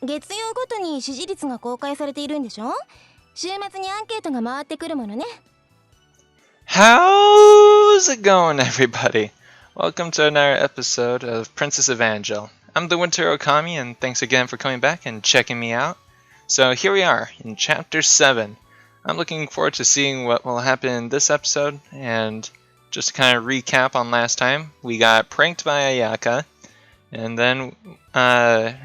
月曜ごとに支持率が公開されているんでしょ。週末にアンケートが回ってくるものね。How's it going, everybody? Welcome to another episode of Princess Evangile. I'm the Winter Okami, and thanks again for coming back and checking me out. So here we are, in Chapter 7. I'm looking forward to seeing what will happen in this episode, and just to kind of recap on last time, we got pranked by Ayaka, and then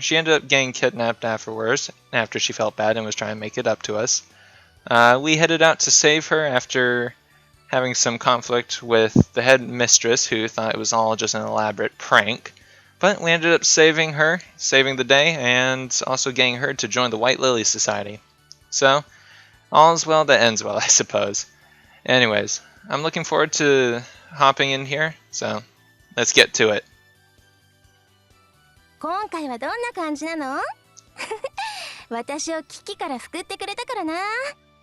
she ended up getting kidnapped afterwards, after she felt bad and was trying to make it up to us. We headed out to save her after having some conflict with the head mistress, who thought it was all just an elaborate prank. But we ended up saving her, saving the day, and also getting her to join the White Lily Society. So, all's well that ends well, I suppose. Anyways, I'm looking forward to hopping in here, so let's get to it. 今回はどんな感じなの？私を危機から救ってくれたからな。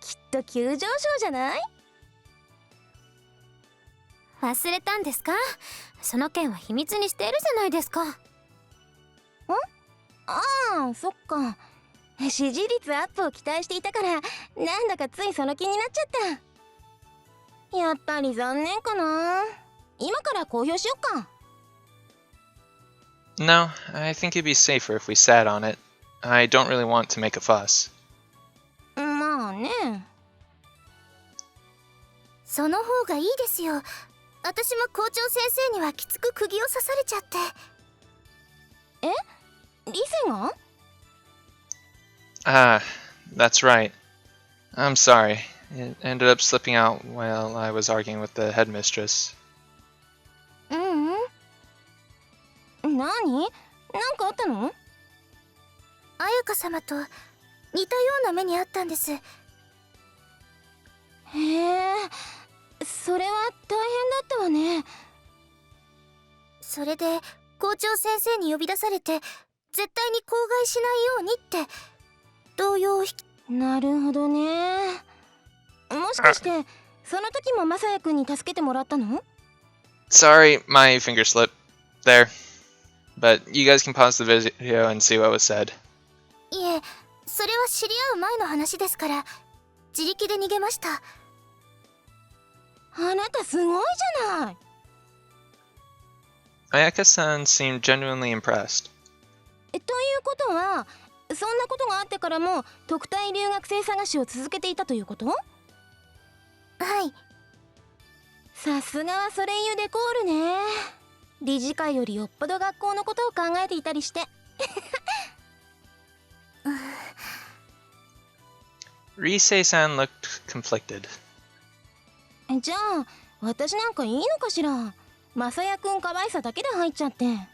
きっと急上昇じゃない？忘れたんですか？その件は秘密にしているじゃないですか。ああ、そっか。支持率アップを期待していたから、なんだかついその気になっちゃった。やっぱり残念かな。今から公表しよっか。No, I think it'd be safer if we sat on it. I don't really want to make a fuss. まあね。その方がいいですよ。私も校長先生にはきつく釘を刺されちゃって。え？リセが？ Ah, that's right. I'm sorry. It ended up slipping out while I was arguing with the headmistress. 何？なんかあったの？彩香様と似たような目にあったんです。へえ、それは大変だったわね。それで校長先生に呼び出されて、絶対に口外しないようにって動揺をなるほどね。もしかしてその時もマサヤくんに助けてもらったの？ Sorry, my finger slipped. There. But you guys can pause the video and see what was said. いえ、それは知り合う前の話ですから、自力で逃げました。あなたすごいじゃない。Ayaka-san seemed genuinely impressed. ということは、そんなことがあってからも特待留学生探しを続けていたということ？はい。さすがはソレイユデコールね。理事会よりよっぽど学校のことを考えていたりして。Risei-san looked conflicted. じゃあ私なんかいいのかしら。マサヤくん可愛さだけで入っちゃって。まあいいん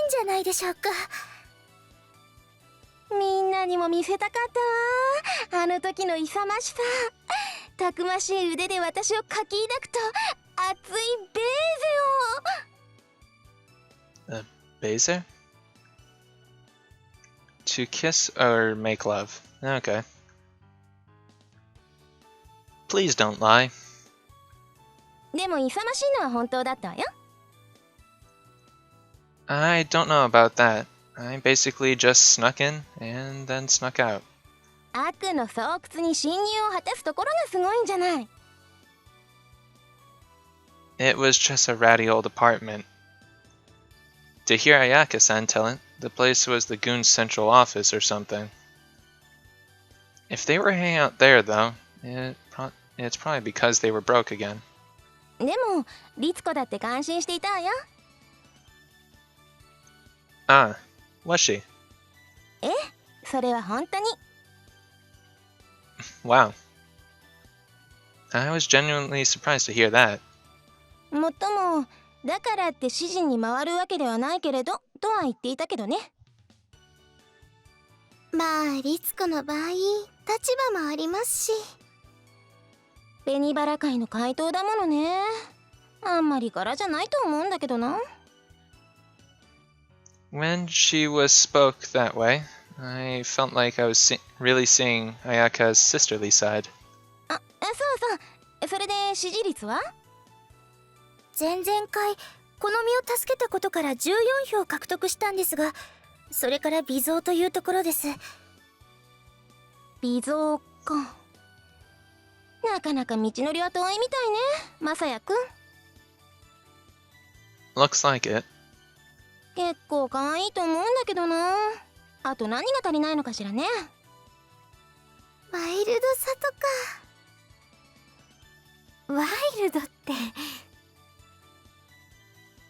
じゃないでしょうか。みんなにも見せたかったわ。あの時の勇ましさ。たくましい腕で私をかき抱くと熱いベーゼを。Baser? To kiss or make love? Okay. Please don't lie. でも勇ましいのは本当だったわよ。I don't know about that. I basically just snuck in and then snuck out. 悪の巣窟に侵入を果たすところがすごいんじゃない。It was just a ratty old apartment. To hear Ayaka-san tell it, the place was the goon's central office or something. If they were hanging out there, though, it's probably because they were broke again. でも律子だって感心していたわよ。Ah, was she? え、それは本当に。Wow. I was genuinely surprised to hear that. もっともだからって指示に回るわけではないけれどとは言っていたけどね。まあ律子の場合、立場もありますし。紅バラ会の回答だものね。あんまり柄じゃないと思うんだけどな。When she was spoke that way, I felt like I was really seeing Ayaka's sisterly side. そうそう。それで支持率は？前々回好みを助けたことから14票獲得したんですが、それから微増というところです。微増か。なかなか道のりは遠いみたいね、まさやくん。Looks like it. 結構可愛いと思うんだけどな。あと何が足りないのかしらね。ワイルドさとか。ワイルドって。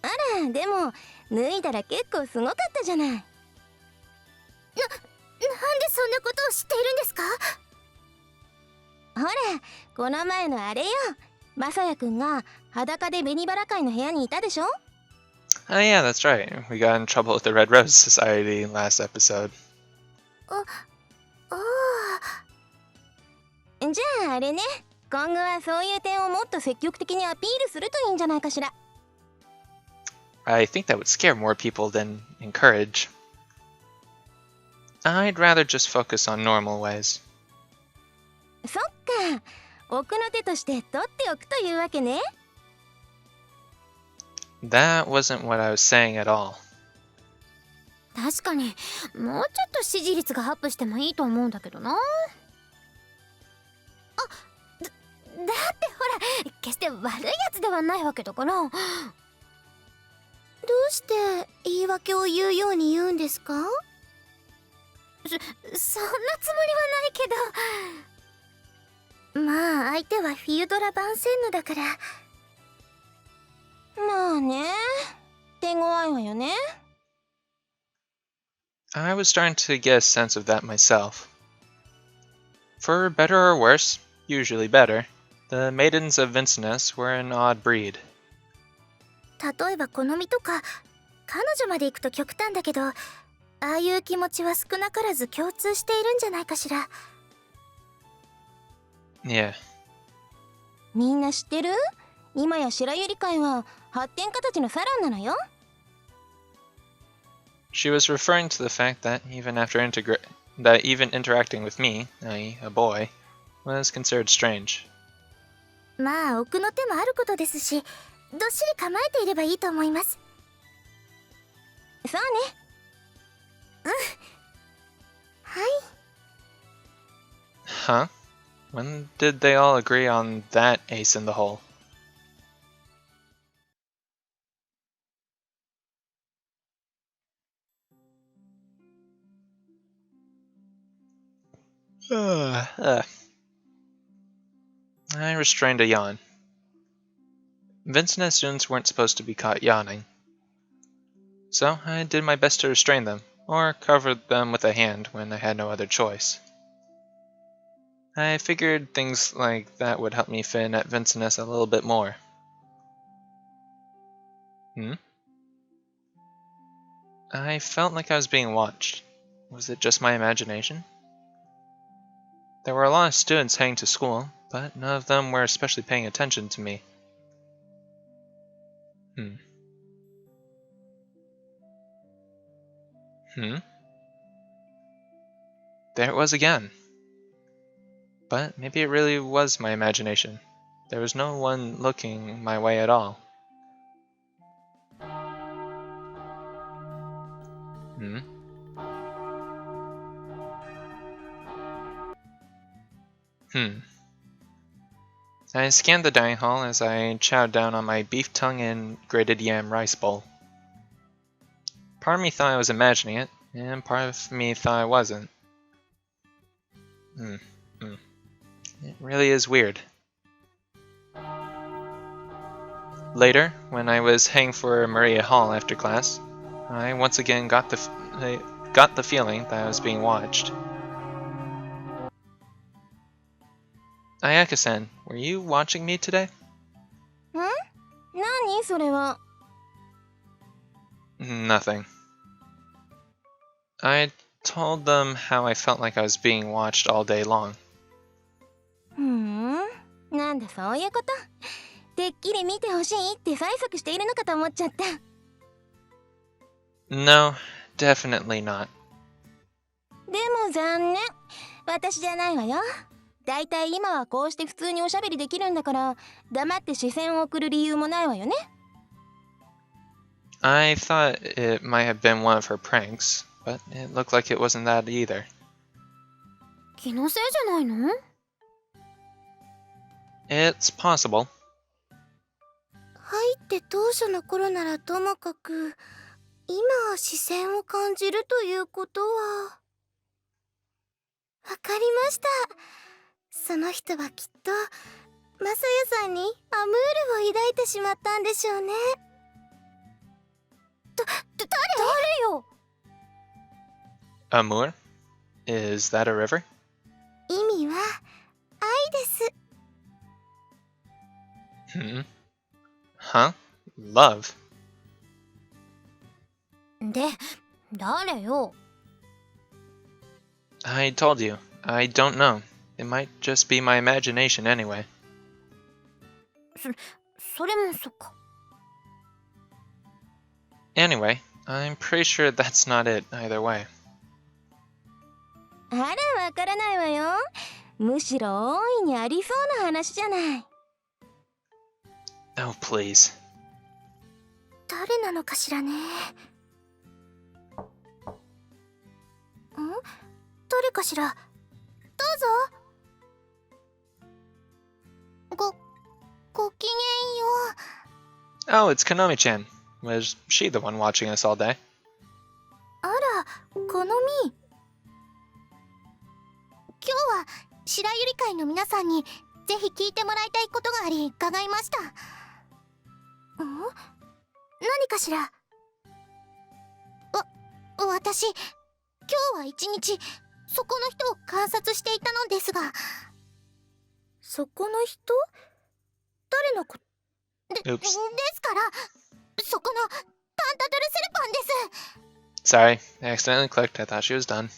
あら、でも脱いだら結構すごかったじゃない。なんでそんなことを知っているんですか？ほら、この前のあれよ。まさやくんが裸で紅バラ会の部屋にいたでしょ。Oh yeah, that's right. We got in trouble with the Red Rose Society last episode. ああ。じゃああれね、今後はそういう点をもっと積極的にアピールするといいんじゃないかしら。I think that would scare more people than encourage. I'd rather just focus on normal ways. そっか、奥の手として取っておくというわけね。That wasn't what I was saying at all. 確かにもうちょっと支持率がアップしてもいいと思うんだけどな。だってほら、決して悪いやつではないわけだから。どうして言い訳を言うように言うんですか？そんなつもりはないけど。まあ相手はフィユドラ・バンセンヌだから。まあね、手強いわよね。I was starting to get a sense of that myself. For better or worse, usually better, the maidens of Vincennes were an odd breed. 例えば好みとか彼女まで行くと極端だけど、ああいう気持ちは少なからず共通しているんじゃないかしら。Yeah. みんな知ってる？今や白百合会は発展家たちのサロンなのよ。She was referring to the fact that even interacting with me, i.e., a boy, was considered strange. まあ奥の手もあることですし、どっしり構えていればいいと思います。そうね。はい。 Huh? When did they all agree on that ace in the hole? I restrained a yawn. Vincennes students weren't supposed to be caught yawning. So I did my best to restrain them, or covered them with a hand when I had no other choice. I figured things like that would help me fit in at Vincennes a little bit more. I felt like I was being watched. Was it just my imagination? There were a lot of students heading to school, but none of them were especially paying attention to me. There it was again. But maybe it really was my imagination. There was no one looking my way at all. I scanned the dining hall as I chowed down on my beef tongue and grated yam rice bowl. Part of me thought I was imagining it, and part of me thought I wasn't. It really is weird. Later, when I was heading for Maria Hall after class, I once again got the feeling that I was being watched. Ayaka-san, were you watching me today? 何それは。 Nothing. I told them how I felt like I was being watched all day long. なんだそういうこと。てっきり見てほしいって催促しているのかと思っちゃった。No, definitely not. でも残念。私じゃないわよ。だいたい今はこうして普通におしゃべりできるんだから、黙って視線を送る理由もないわよね。I thought it might have been one of her pranks, but it looked like it wasn't that either. 気のせいじゃないの？ It's possible. 入って当初の頃ならともかく、今視線を感じるということは。わかりました。その人はきっとマサヤさんにアムールを抱いてしまったんでしょうね。誰よ。 Amur? Is that a river? 意味は愛です。Huh? Love? で、誰よ。 I told you, I don't know. It might just be my imagination anyway. それもそっか。 Anyway, I'm pretty sure that's not it either way. あら、わからないわよ。むしろ大いにありそうな話じゃない。Oh, please. 誰なのかしらね。誰かしら。どうぞ。ごきげんよう。 Oh, it's Konomi-chan. Was she the one watching us all day? あら、このみ。今日は白百合会の皆さんにぜひ聞いてもらいたいことがあり伺いました。何かしら。私、今日は一日そこの人を観察していたのですが。そこの人？誰のことですから、そこのタンタドルセルパンです。 Sorry, I accidentally clicked. I thought she was done.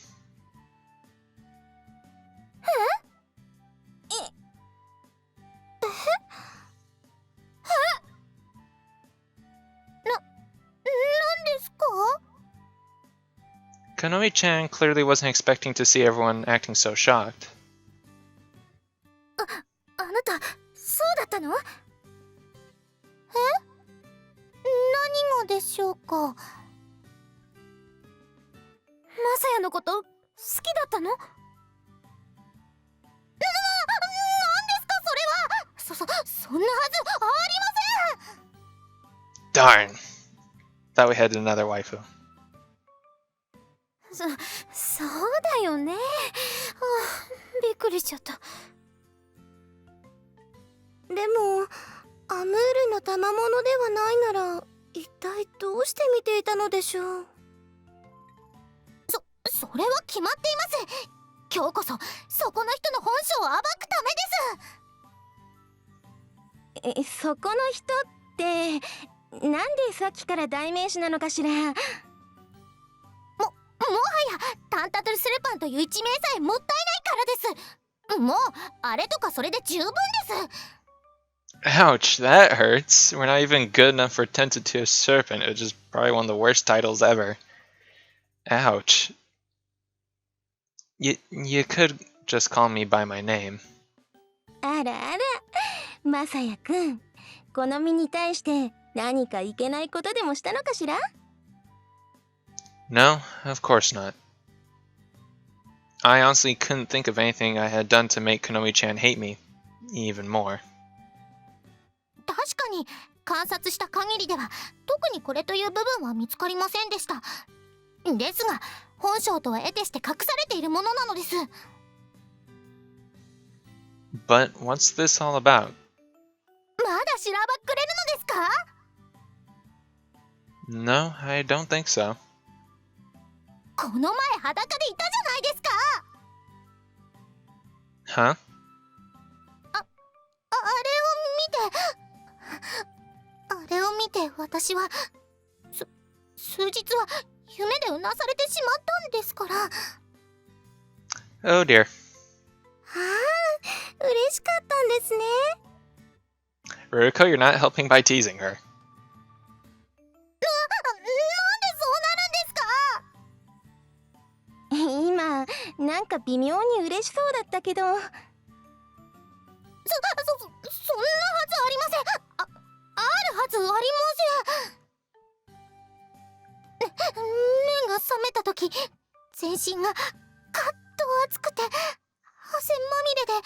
何ですか？ Konomi-chan clearly wasn't expecting to see everyone acting so shocked. あなた、そうだったの？何がでしょうか。マサヤのこと好きだったの？なんですかそれは。そんなはずありません。 Darn! Thought we had another waifu. そうだよね。びっくりしちゃった。でもアムールの賜物ではないなら一体どうして見ていたのでしょう。それは決まっています。今日こそそこの人の本性を暴くためです。そこの人ってなんでさっきから代名詞なのかしら。もはやタンタドルスレパンという一名さえもったいないからです。もうあれとかそれで十分です。 Ouch, that hurts. We're not even good enough for Tempted to a Serpent, which is probably one of the worst titles ever. Ouch. You could just call me by my name. あらあら、マサヤくん、この身に対して何かいけないことでもしたのかしら？ No, of course not. I honestly couldn't think of anything I had done to make Konomi-chan hate me even more. 確かに観察した限りでは特にこれという部分は見つかりませんでした。ですが本性とは得てして隠されているものなのです。 But what's this all about? まだしらばっくれるのですか？ No, I don't think so. この前裸でいたじゃないですか。 Huh? あれを見て私は数日は夢でうなされてしまったんですから。 Oh dear. ああ、嬉しかったんですね。 Ruko, you're not helping by teasing her. 今なんか微妙に嬉しそうだったけど。そんなはずありません。あるはずありません。目が覚めた時、全身がカッと熱くて汗まみれで、頭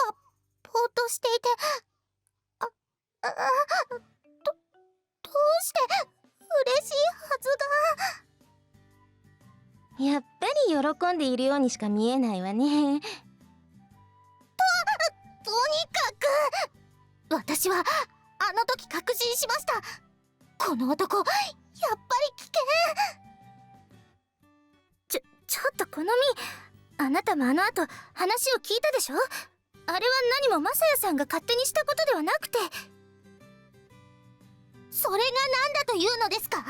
はぼーっとしていて、どうして嬉しいはずが。やっぱり喜んでいるようにしか見えないわね。とにかく私はあの時確信しました。この男やっぱり危険。ちょっとこのみ、あなたもあの後話を聞いたでしょ。あれは何もマサヤさんが勝手にしたことではなくて。それが何だというのですか？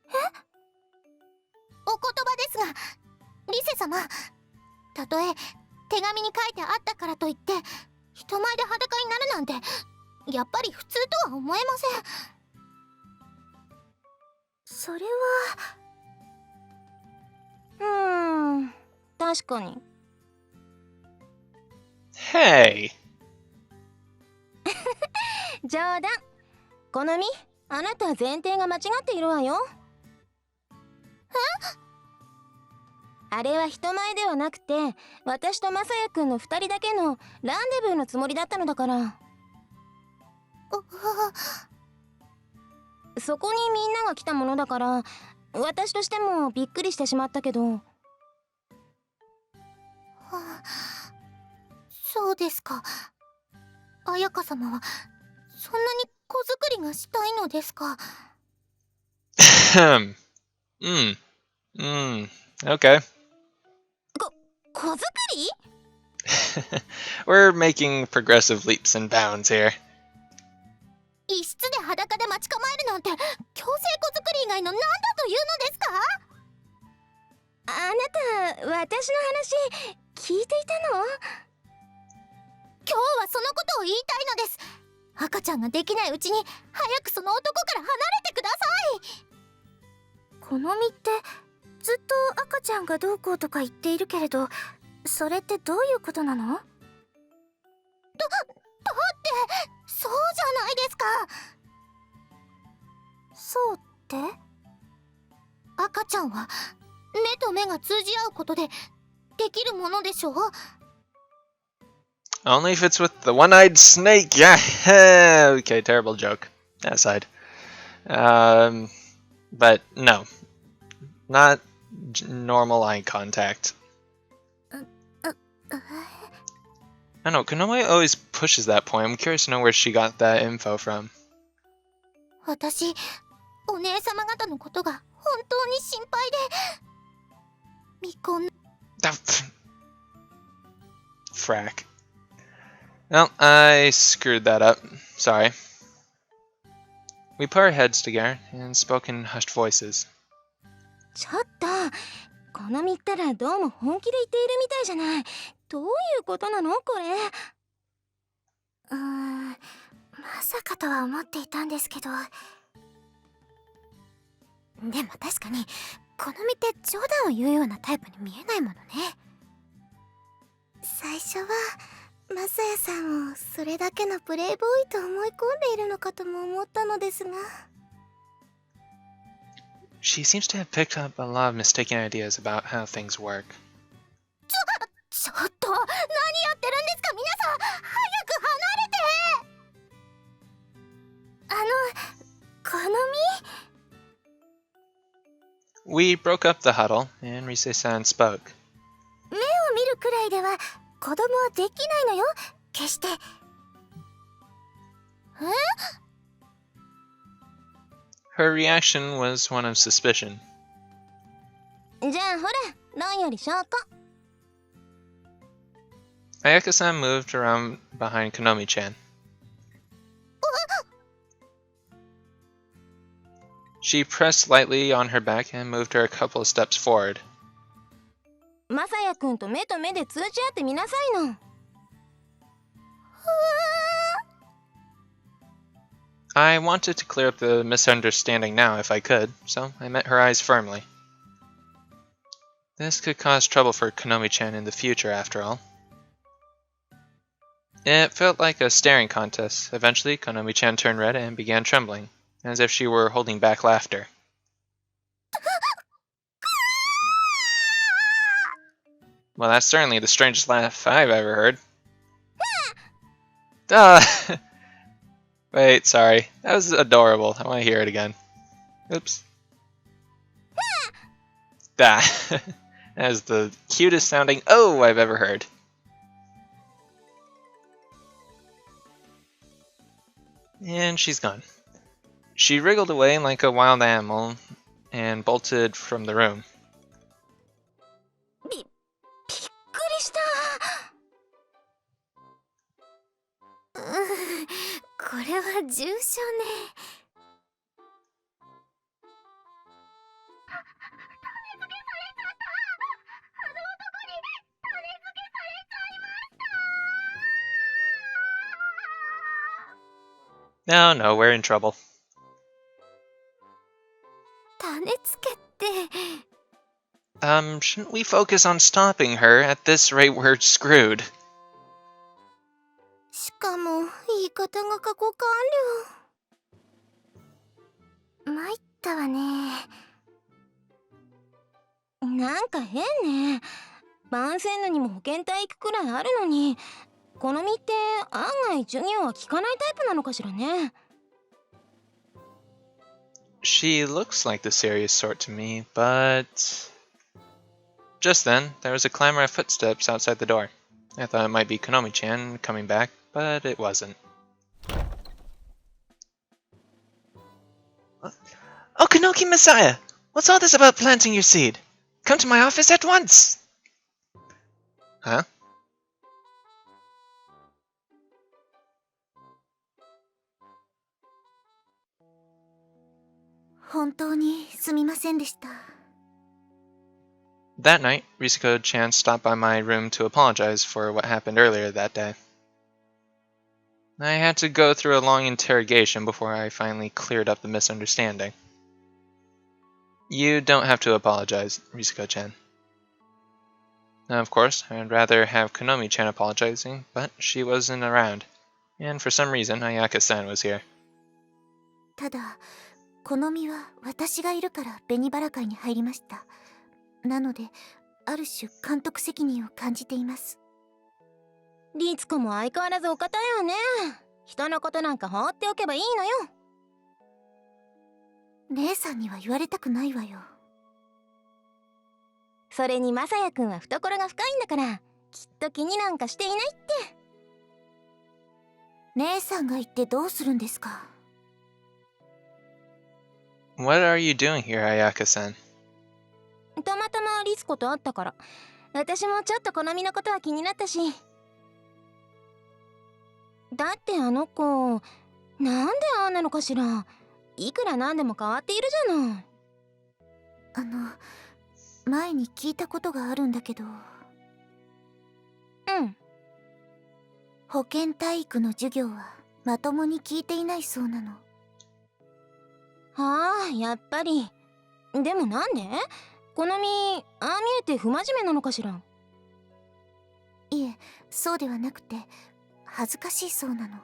え？お言葉ですが、リセ様、たとえ手紙に書いてあったからといって人前で裸になるなんてやっぱり普通とは思えません。それは確かに。Hey! 冗談。このみ、あなた前提が間違っているわよ。あれは人前ではなくて、私とマサヤくんの2人だけのランデブーのつもりだったのだから。そこにみんなが来たものだから、私としてもびっくりしてしまったけど。そうですか。彩香様はそんなに子作りがしたいのですか。Okay. 子作り？ We're making progressive leaps and bounds here. 一室で裸で待ち構えるなんて強制子作り以外の何だというのですか。あなた、私の話聞いていたの？今日はそのことを言いたいのです。赤ちゃんができないうちに早くその男から離れてください。このみってずっと赤ちゃんがどうこうとか言っているけれど、それってどういうことなの？だってそうじゃないですか。そうって？赤ちゃんは目と目が通じ合うことでできるものでしょう。 Only if it's with the one-eyed snake. Yeah. Okay, terrible joke. Aside. But no. Not normal eye contact. I don't know, Konomi always pushes that point. I'm curious to know where she got that info from. 私、お姉様方のことが本当に心配で。未婚。Frack. Well, I screwed that up. Sorry. We put our heads together and spoke in hushed voices. ちょっと、このみったらどうも本気で言っているみたいじゃない。どういうことなのこれ。まさかとは思っていたんですけど。でも確かにこのみって冗談を言うようなタイプに見えないものね。最初はマサヤさんをそれだけのプレイボーイと思い込んでいるのかとも思ったのですが。She seems to have picked up a lot of mistaken ideas about how things work. ちょっと何やってるんですか皆さん。早く離れて。このみ？ We broke up the huddle, and Rise-san spoke. 目を見るくらいでは子供はできないのよ、決して。Her reaction was one of suspicion. じゃあほら、論より証拠。Ayaka-san moved around behind Konomi-chan. She pressed lightly on her back and moved her a couple of steps forward. マサヤくんと目と目で通じ合ってみなさいの。I wanted to clear up the misunderstanding now if I could, so I met her eyes firmly. This could cause trouble for Konomi-chan in the future, after all. It felt like a staring contest. Eventually, Konomi-chan turned red and began trembling. as if she were holding back laughter. Well, that's certainly the strangest laugh I've ever heard. Wait, sorry. That was adorable. I want to hear it again. Oops. That is the cutest sounding "oh" I've ever heard. And she's gone. She wriggled away like a wild animal and bolted from the room. びっくりした。これは重症ね。No, no, we're in trouble. 種付けって。Shouldn't we focus on stopping her? At this rate, we're screwed. しかも言い方が過去完了。参ったわね。なんか変ね。バンセンヌにも保健体育くらいあるのに、このみって案外授業は聞かないタイプなのかしらね。She looks like the serious sort to me, but... Just then, there was a clamor of footsteps outside the door. I thought it might be Konomi-chan coming back, but it wasn't. Oh, Kanoki Masaya! What's all this about planting your seed? Come to my office at once! Huh? 本当にすみませんでした。That night, Risako-chan stopped by my room to apologize for what happened earlier that day. I had to go through a long interrogation before I finally cleared up the misunderstanding. You don't have to apologize, Risako-chan. Now, of course, I'd rather have Konomi-chan apologizing, but she wasn't around. And for some reason, Ayaka-san was here. ただ、好みは私がいるから紅バラ会に入りました。なので、ある種監督責任を感じています。律子も相変わらずお堅いわね。人のことなんか放っておけばいいのよ。姉さんには言われたくないわよ。それにマサヤくんは懐が深いんだから、きっと気になんかしていないって。姉さんが言ってどうするんですか。What are you doing here, Ayaka-san? たまたま律子と会ったから。私もちょっと好みのことは気になったし。だってあの子、なんでああなのかしら。いくらなんでも変わっているじゃない。前に聞いたことがあるんだけど。うん。保健体育の授業はまともに聞いていないそうなの。はあ、やっぱり。でもなんで？このみ、ああ見えて不真面目なのかしら。いえ、そうではなくて、恥ずかしいそうなの。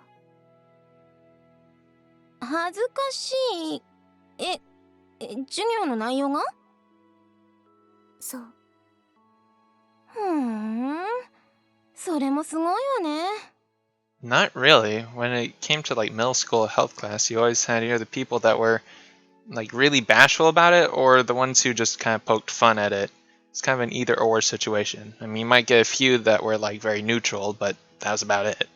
恥ずかしい？授業の内容が？そう。それもすごいわね。Not really. When it came to like middle school health class, you always had either the people that were like really bashful about it or the ones who just kind of poked fun at it. It's kind of an either or situation. I mean, you might get a few that were like very neutral, but that was about it.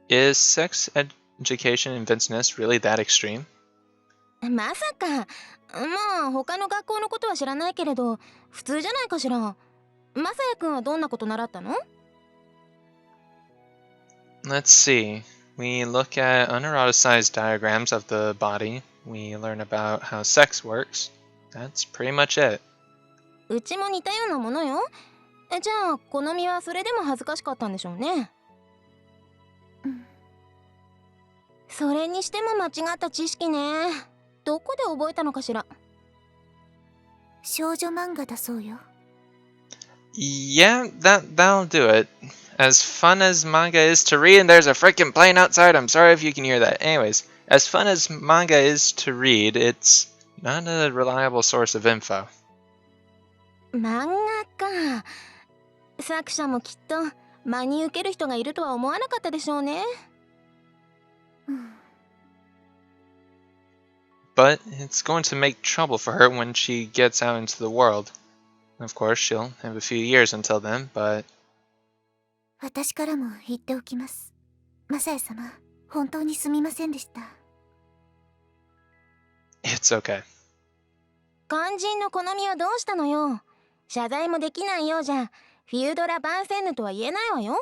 Is sex education in Vincennes really that extreme? まさか。まあ他の学校のことは知らないけれど、普通じゃないかしら。マサヤくんはどんなこと習ったの？ Let's see. We look at uneroticized diagrams of the body. We learn about how sex works. That's pretty much it. うちも似たようなものよ。じゃあ好みはそれでも恥ずかしかったんでしょうね。それにしても間違った知識ね。どこで覚えたのかしら。少女漫画だそうよ。Yeah, that'll do it. As fun as manga is to read, and there's a freaking plane outside. I'm sorry if you can hear that. Anyways, as fun as manga is to read, it's not a reliable source of info. 漫画か。作者もきっと真に受ける人がいるとは思わなかったでしょうね。But it's going to make trouble for her when she gets out into the world. Of course, she'll have a few years until then, but 私からも言っておきます。マサヤ様、本当にすみませんでした。it's okay. 肝心の好みはどうしたのよ。謝罪もできないようじゃフィウドラ・バンセンヌとは言えないわよ。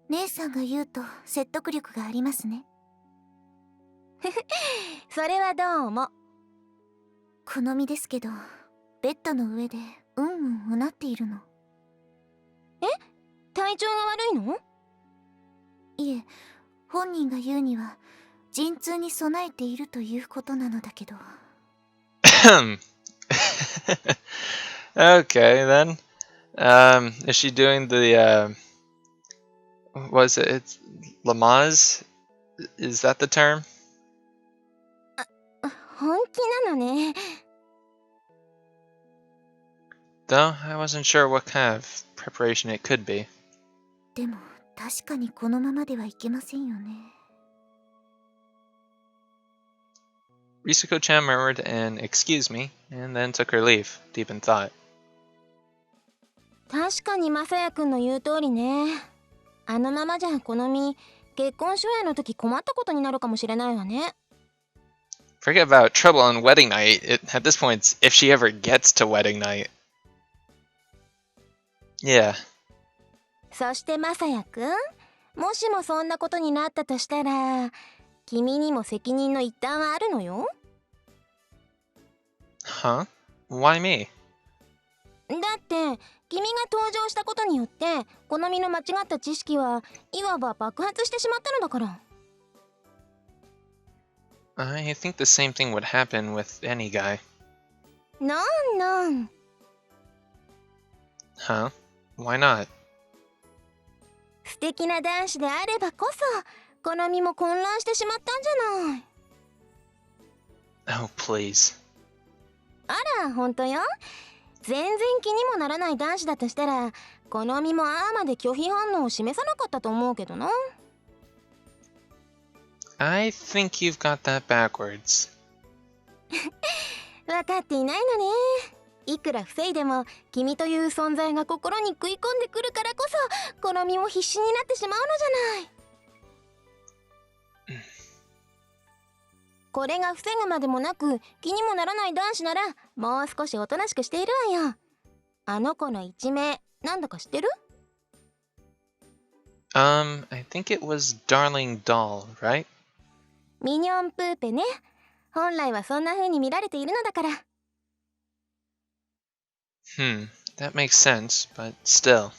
姉さんが言うと説得力がありますね。それはどうも。好みですけど、ベッドの上でうなっているの。え？体調が悪いの？いえ、本人が言うには陣痛に備えているということなのだけど。Okay, then. Is she doing the, was it, it's Lamaze? Is that the term? 本気なのね。Though, I wasn't sure what kind of preparation it could be. でも、確かにこのままではいけませんよね。Risuko-chan murmured an "excuse me," and then took her leave, deep in thought. 確かにマサヤくんの言う通りね。あのままじゃ好み結婚初夜の時困ったことになるかもしれないわね。Forget about trouble on wedding night. At this point, it's if she ever gets to wedding night. Yeah. そしてマサヤくん、もしもそんなことになったとしたら、君にも責任の一端はあるのよ。Huh? Why me? だって君が登場したことによって好みの間違った知識はいわば爆発してしまったのだから。I think the same thing would happen with any guy. なん。Huh? Why not? 素敵な男子であればこそ好みも混乱してしまったんじゃない。 Oh, please. あら、ほんとよ。全然気にもならない男子だとしたら好みもああまで拒否反応を示さなかったと思うけどな。I think you've got that backwards. 分かっていないのね。いくら防いでも君という存在が心に食い込んでくるからこそ好みも必死になってしまうのじゃない。これが防ぐまでもなく気にもならない男子ならもう少しおとなしくしているわよ。あの子の一名なんだか知ってる？ I think it was Darling Doll, right? ミニョンプーペね。本来はそんな風に見られているのだから。That makes sense, but still.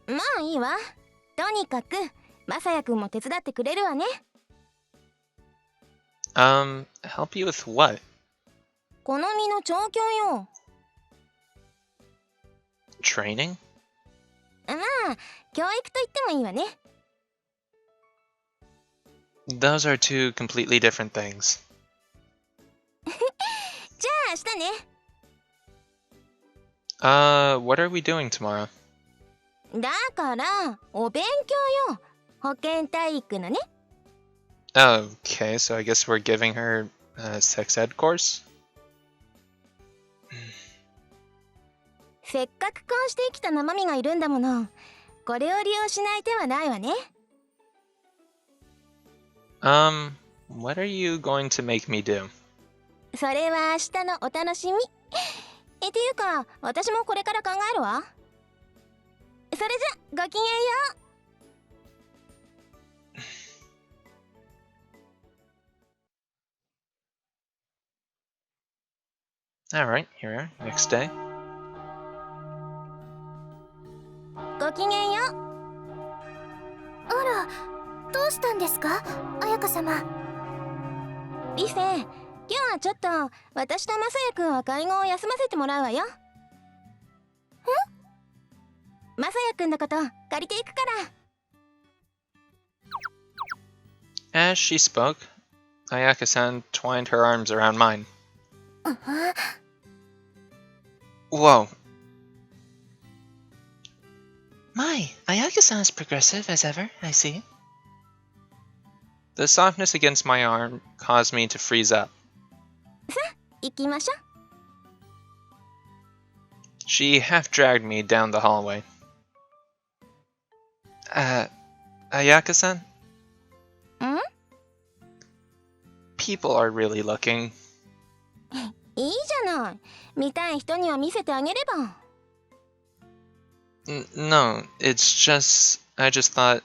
まあいいわ。とにかくマサヤくんも手伝ってくれるわね。Help you with what? 好みの調教よ。Training? まあ教育と言ってもいいわね。Those are two completely different things. じゃあ明日ね。What are we doing tomorrow? だからお勉強よ。保健体育のね。Okay, so I guess we're giving her a sex ed course? せっかくこうして生きた生身がいるんだもの。これを利用しない手はないわね。What are you going to make me do? それは明日のお楽しみ。っていうか私もこれから考えるわ。それじゃごきげんよう。Alright, here we are. Next day. ごきげんよう。あら、どうしたんですか、彩香様。リセ、今日はちょっと私とマサヤくんは会合を休ませてもらうわよ。マサヤくんのこと借りていくから。As she spoke, Ayaka-san twined her arms around mine. Whoa. My, Ayaka-san is progressive as ever, I see. The softness against my arm caused me to freeze up. さあ、行きましょ She half dragged me down the hallway. Ayaka-san? う。ん？ People are really looking. いいじゃない。見たい人には見せてあげれば。No, it's just... I just thought...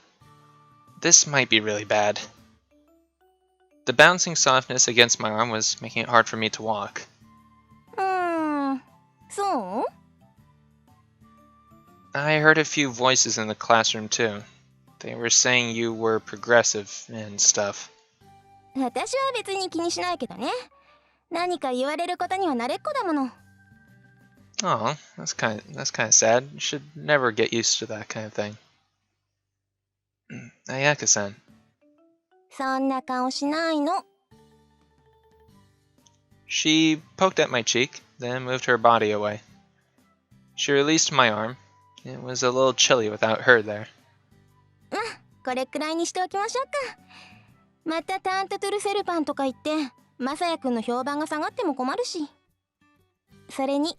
This might be really bad. The bouncing softness against my arm was making it hard for me to walk. そう？ I heard a few voices in the classroom too. They were saying you were progressive and stuff. 私は別に気にしないけどね。何か言われることには慣れっこだもの。Oh, that's kind of sad. You should never get used to that kind of thing. Ayaka-san. そんな顔しないの。She poked at my cheek, then moved her body away. She released my arm. It was a little chilly without her there. まあ、これくらいにしておきましょうか。またタントトゥルセルパンとか言って、マサヤくんの評判が下がっても困るし。それに、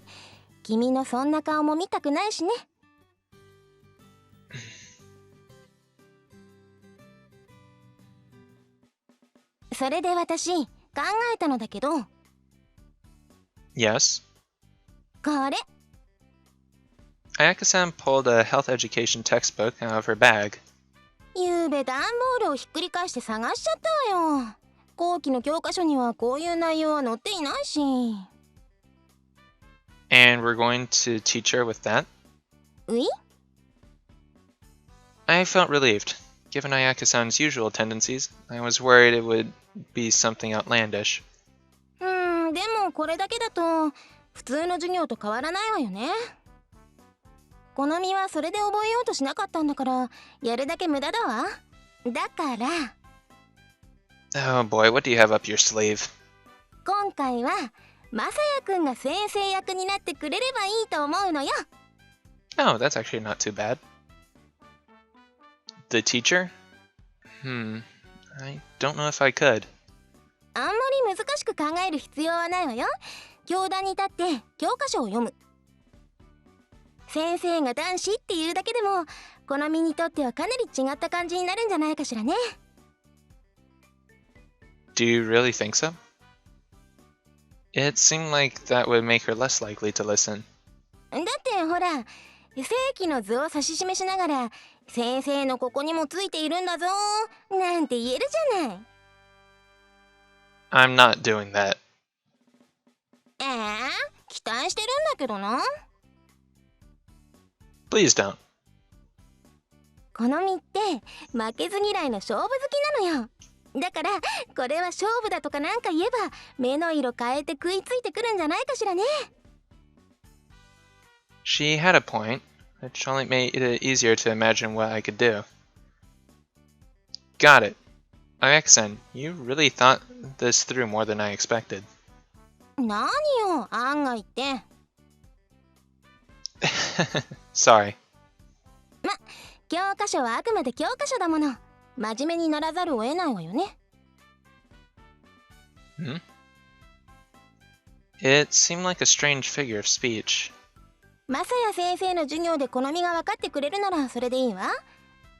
君のそんな顔も見たくないしね。それで私、考えたのだけど。Yes? これ。Ayaka-san pulled a health education textbook out of her bag. ゆうべ段ボールをひっくり返して探しちゃったわよ。後期の教科書にはこういう内容は載っていないし。And we're going to teach her with that? うい？ I felt relieved. Given Ayaka-san's usual tendencies, I was worried it would be something outlandish. でもこれだけだと普通の授業と変わらないわよね。好みはそれで覚えようとしなかったんだからやるだけ無駄だわ。だから Oh boy, what do you have up your sleeve? 今回はマサヤくんが先生役になってくれればいいと思うのよ。 Oh, that's actually not too bad. The teacher? I don't know if I could. あんまり難しく考える必要はないわよ。教壇に立って教科書を読む。先生が男子っていうだけでも好みにとってはかなり違った感じになるんじゃないかしらね。 Do you really think so? It seemed like that would make her less likely to listen. だってほら、正規の図を指し示しながら先生のここにもついているんだぞなんて言えるじゃない。I'm not doing that. 期待してるんだけどな。 Please don't. 好みって負けず嫌いの勝負好きなのよ。だからこれは勝負だとかなんか言えば目の色変えて食いついてくるんじゃないかしらね。 She had a point, which only made it easier to imagine what I could do. Got it. Ayaka-san, you really thought this through more than I expected. 何よ案外って。 Sorry. ま、教科書はあくまで教科書だもの。真面目にならざるを得ないわよね。 It seemed like a strange figure of speech. マサヤ先生の授業で好みが分かってくれるならそれでいいわ。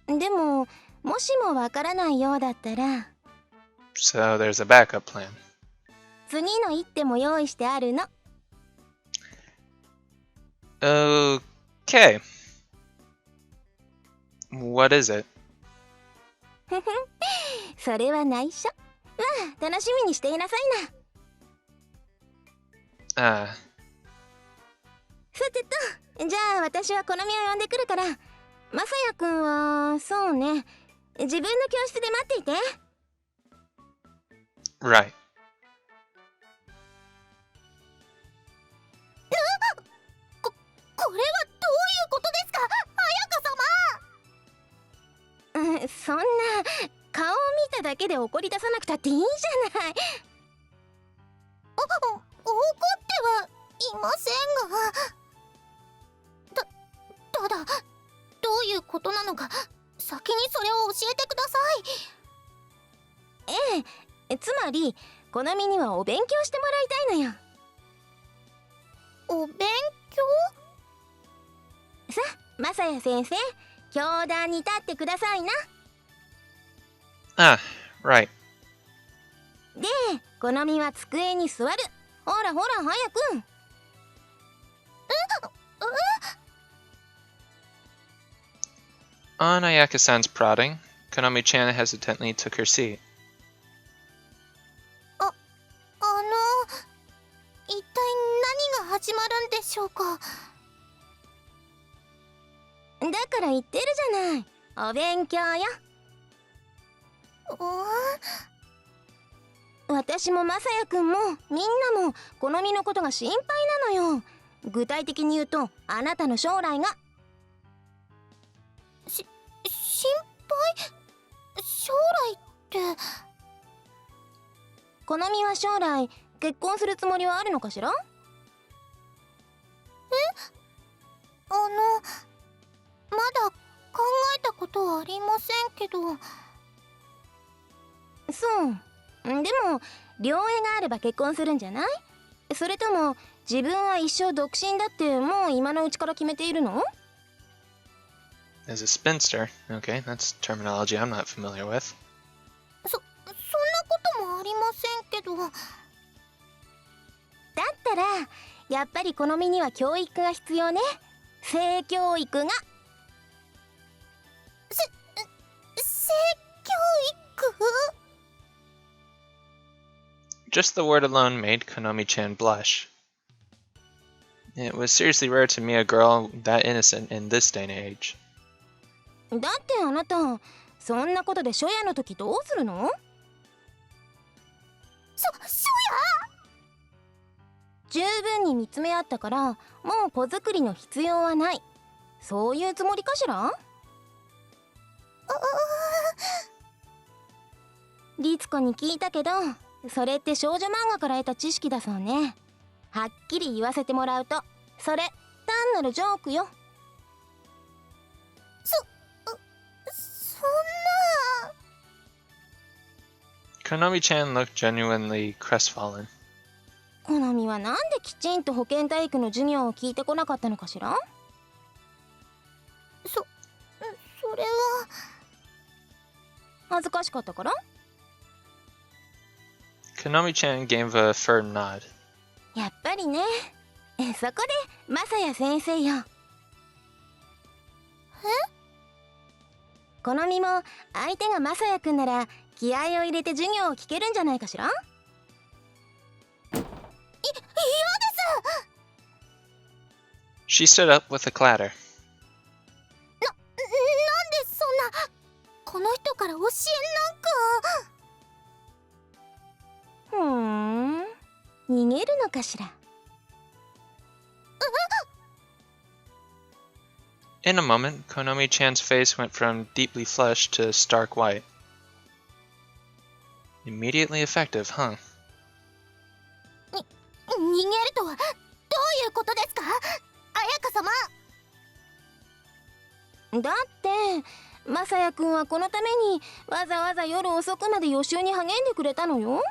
でももしも分からないようだったら So there's a backup plan. 次の一手も用意してあるの。 Okay. What is it? それは内緒。まあ楽しみにしていなさいな。さてと、じゃあ私は好みを呼んでくるからマサヤくんはそうね、自分の教室で待っていて。 Right. これはどういうことですか、そんな顔を見ただけで怒り出さなくたっていいじゃない。怒ってはいませんが、ただどういうことなのか先にそれを教えてください。ええ、つまりこのみにはお勉強してもらいたいのよ。お勉強？さあ、マサヤ先生、教壇に立ってくださいな。Ah, right. で、このみは机に座る。ほらほら早く。On Ayaka-san's prodding, Konomi-chan hesitantly took her seat. 一体何が始まるんでしょうか。だから言ってるじゃない。お勉強よ。私もマサヤくんもみんなもこのみのことが心配なのよ。具体的に言うとあなたの将来が。心配？将来って。このみは将来結婚するつもりはあるのかしら？まだ考えたことはありませんけど。そう。でも両親があれば結婚するんじゃない？それとも自分は一生独身だってもう今のうちから決めているの？ As a spinster, okay, that's terminology I'm not familiar with. そんなこともありませんけど。だったらやっぱりこの身には教育が必要ね。性教育が。性教育Just the word alone made Konomi-chan blush. It was seriously rare to meet a girl that innocent in this day and age. だってあなたそんなことで初夜の時どうするの？初十分に見つめ合ったからもう子作りの必要はない。そういうつもりかしら？律子に聞いたけどそれって少女漫画から得た知識だそうね。はっきり言わせてもらうとそれ単なるジョークよ。そんな。Konomi-chan looked genuinely crestfallen. 好みはなんできちんと保健体育の授業を聞いてこなかったのかしら？それは恥ずかしかったから？ Konomi-chan gave a firm nod. やっぱりね。そこでマサヤ先生よ。好みも相手がマサヤくんなら気合を入れて授業を聞けるんじゃないかしら？嫌です。She stood up with a clatter. なんでそんなこの人から教えなんか。逃げるのかしら？ In a moment, Konomi-chan's face went from deeply flushed to stark white. Immediately effective, huh? 逃げるとはどういうことですか、彩香様。だってマサヤくんはこのためにわざわざ夜遅くまで予習に励んでくれたのよ。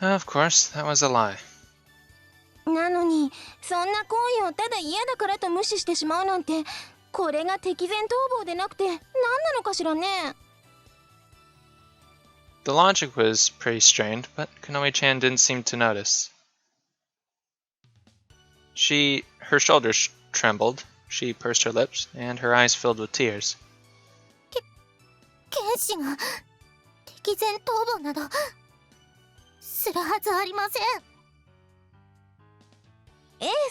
Of course, that was a lie. なのにそんな行為をただ嫌だからと無視してしまうなんて、これが敵前逃亡でなくて何なのかしらね。The logic was pretty strained, but Konomi-chan didn't seem to notice. Her shoulders trembled, she pursed her lips, and her eyes filled with tears. 剣士が敵前逃亡などするはずありません。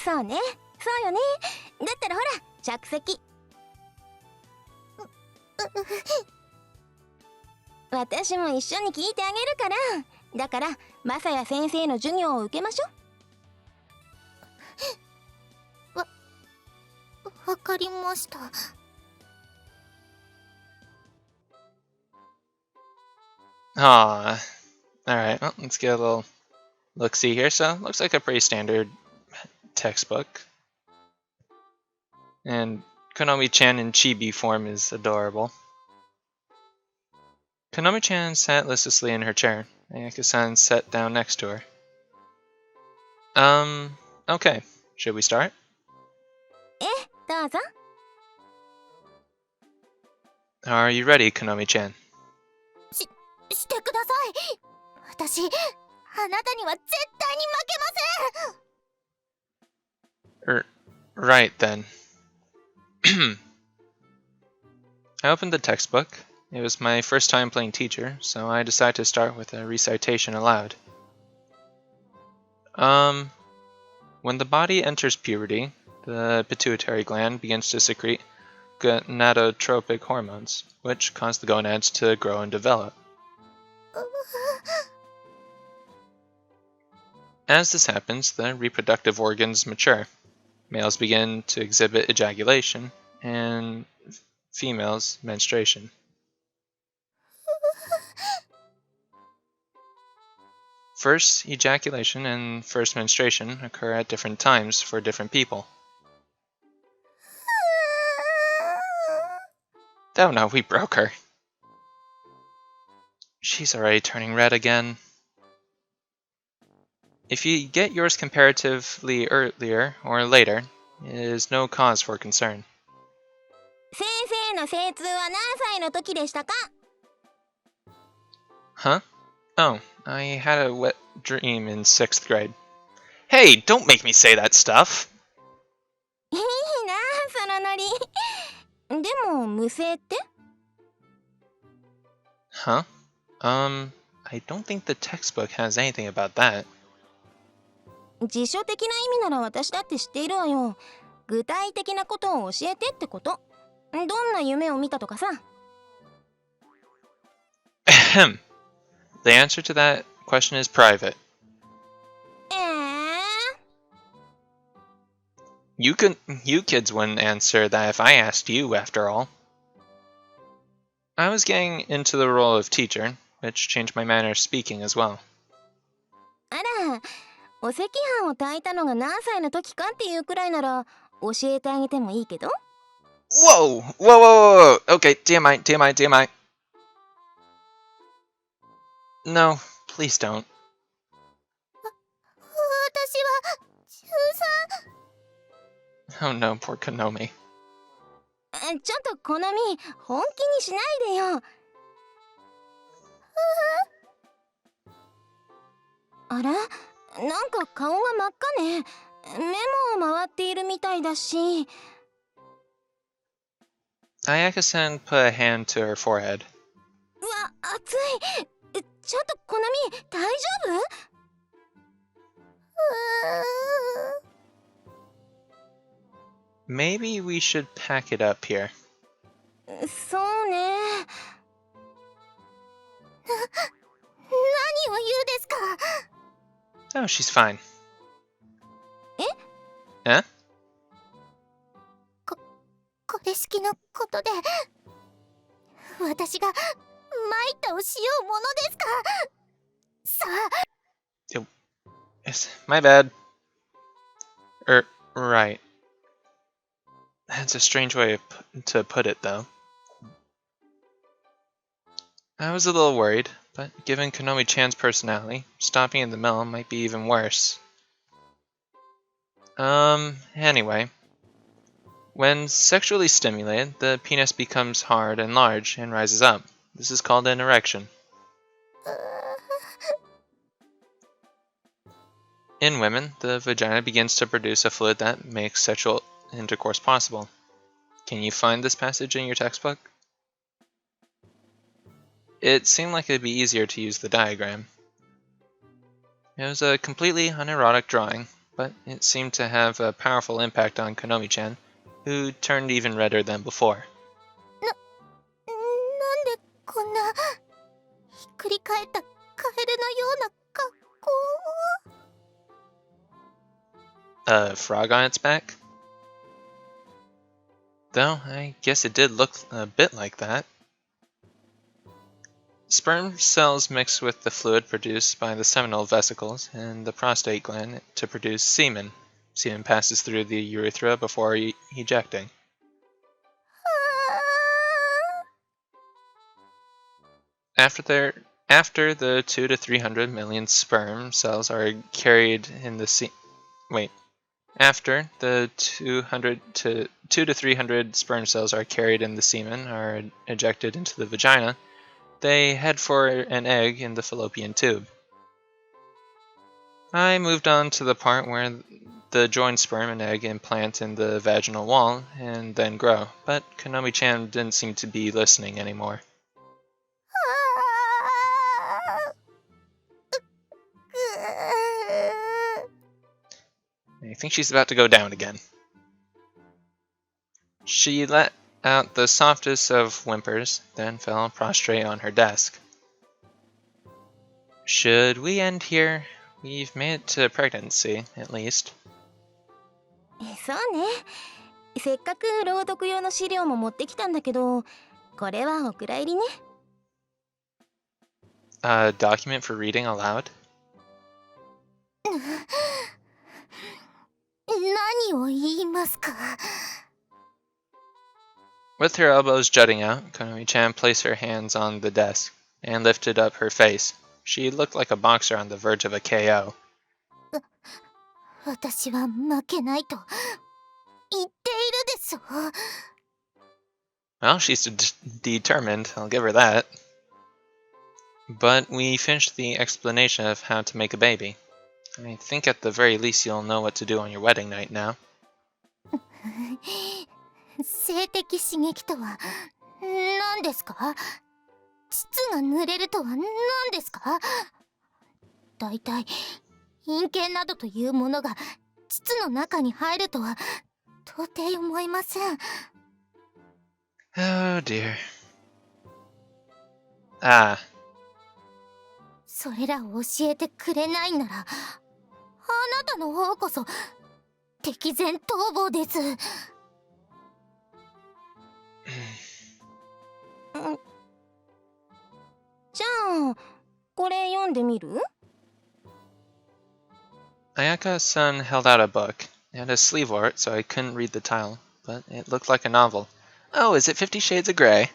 そうね、そうよね。だったらほら着席。私も一緒に聞いてあげるから。だからマサヤ先生の授業を受けましょう。わかりました。Ah, alright, well, let's get a little look-see here. So, looks like a pretty standard textbook. And Konomi-chan in chibi form is adorable. Konomi-chan sat listlessly in her chair. Ayaka-san sat down next to her. Okay. Should we start? どうぞ。 Are you ready, Konomi-chan? してください。私、あなたには絶対に負けません。 Right then. I opened the textbook. It was my first time playing teacher, so I decided to start with a recitation aloud. When the body enters puberty, the pituitary gland begins to secrete gonadotropic hormones, which cause the gonads to grow and develop. As this happens, the reproductive organs mature. Males begin to exhibit ejaculation, and females menstruation. First ejaculation and first menstruation occur at different times for different people. Oh no, we broke her. She's already turning red again. If you get yours comparatively earlier or later, it is no cause for concern. 先生の精通は何歳の時でしたか？ Huh? Oh, I had a wet dream in 6th grade. Hey, don't make me say that stuff! いいなそのノリ。でも無声って？ Huh? I don't think the textbook has anything about that. 辞書的な意味なら私だって知っているわよ。具体的なことを教えてってこと。どんな夢を見たとかさ。Ahem. The answer to that question is private. You kids wouldn't answer that if I asked you, after all. I was getting into the role of teacher, which changed my manner of speaking as well. あら、お赤飯を炊いたのが何歳の時かっていうくらいなら教えてあげてもいいけど。 Whoa! Whoa, whoa, whoa, whoa! Okay, TMI, TMI, TMI. No, please don't. 私は中 Oh no, poor Konomi. ちょっと好み本気にしないでよ。あら、なんか顔が真っ赤ね。目も回っているみたいだし。 Ayaka-san put a hand to her forehead. うわ、熱い。ちょっと好み大丈 Maybe we should pack it up here. 夫？そうね。何を言うですか？ Oh, she's fine. え？ Eh? これ式のことで私が参ったをしようものですか？さあ。 Yes, my bad. Right. That's a strange way to put it, though. I was a little worried, but given Konomi-chan's personality, stopping in the middle might be even worse. Anyway. When sexually stimulated, the penis becomes hard and large and rises up. This is called an erection. In women, the vagina begins to produce a fluid that makes sexual intercourse possible. Can you find this passage in your textbook? It seemed like it'd be easier to use the diagram. It was a completely unerotic drawing, but it seemed to have a powerful impact on Konomi-chan, who turned even redder than before. なんでこんなひっくり返ったカエルのような格好を。 A frog on its back? Though, I guess it did look a bit like that. Sperm cells mix with the fluid produced by the seminal vesicles and the prostate gland to produce semen. Semen passes through the urethra before ejecting. After the 2 to 300 million sperm cells are carried in the After the 2 to 300 sperm cells are carried in the semen are ejected into the vagina, they head for an egg in the fallopian tube. I moved on to the part where the joined sperm and egg implant in the vaginal wall and then grow, but Konomi-chan didn't seem to be listening anymore. I think she's about to go down again. She let out the softest of whimpers, then fell prostrate on her desk. Should we end here? We've made it to pregnancy, at least. そうね。せっかく朗読用の資料も持ってきたんだけど、これはお蔵入りね。A document for reading aloud? 何を言いますか? With her elbows jutting out, Konomi-chan placed her hands on the desk and lifted up her face. She looked like a boxer on the verge of a KO. 私は負けないと言っているでしょ。Well, she's determined, I'll give her that. But we finished the explanation of how to make a baby. I think at the very least you'll know what to do on your wedding night now. 性的刺激とは何ですか？膣が濡れるとは何ですか？だいたい陰茎などというものが膣の中に入るとは到底思いません。Oh dear. Ah. それらを教えてくれないなら、あなたの方こそ敵前逃亡です。じゃあ、これ読んでみる? Ayaka-san held out a book. It had a sleeve over it, so I couldn't read the title, but it looked like a novel. Oh, is it 50 Shades of Grey?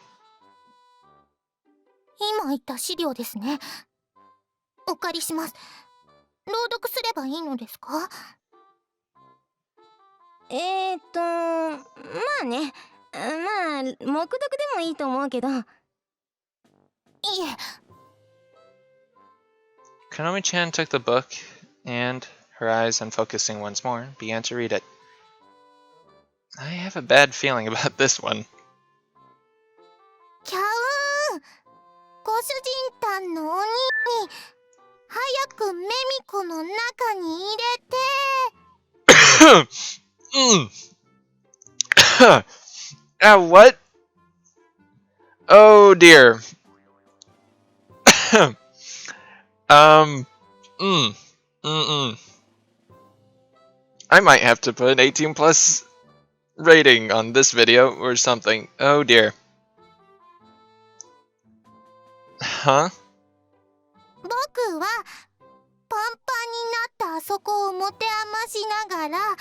今言った資料ですね。お借りします。朗読すればいいのですか？まあね。まあ、黙読でもいいと思うけど。いえ。Konomi-chan took the book and, her eyes unfocusing once more, began to read it. I have a bad feeling about this one. キャウン、ご主人たんのおにに早くメミコの中に入れて。What? Oh dear. I might have to put an 18 plus rating on this video or something. Oh dear. Huh? 僕はパンパンになったあそこを持て余しながら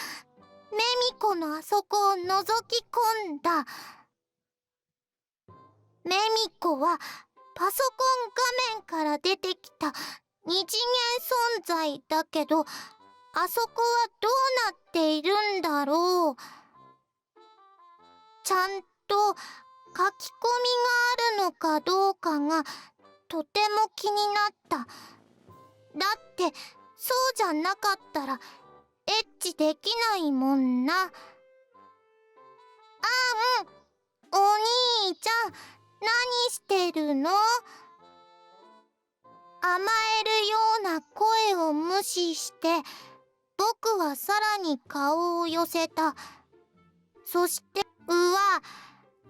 メミコのあそこを覗き込んだ。メミコはパソコン画面から出てきた二次元存在だけど、あそこはどうなっているんだろう。ちゃんと書き込みがあるのかどうかがとても気になった。だってそうじゃなかったらエッチできないもんな。あん、お兄ちゃん、何してるの？甘えるような声を無視して僕はさらに顔を寄せた。そして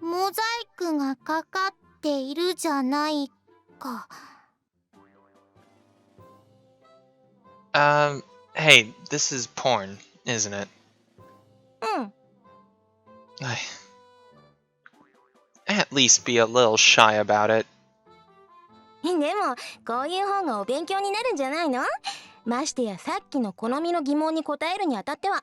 モザイクがかかっているじゃないか。Hey, this is porn, isn't it? うん。At least be a little shy about it. でもこういう方がお勉強になるんじゃないの？ましてやさっきの好みの疑問に答えるにあたっては。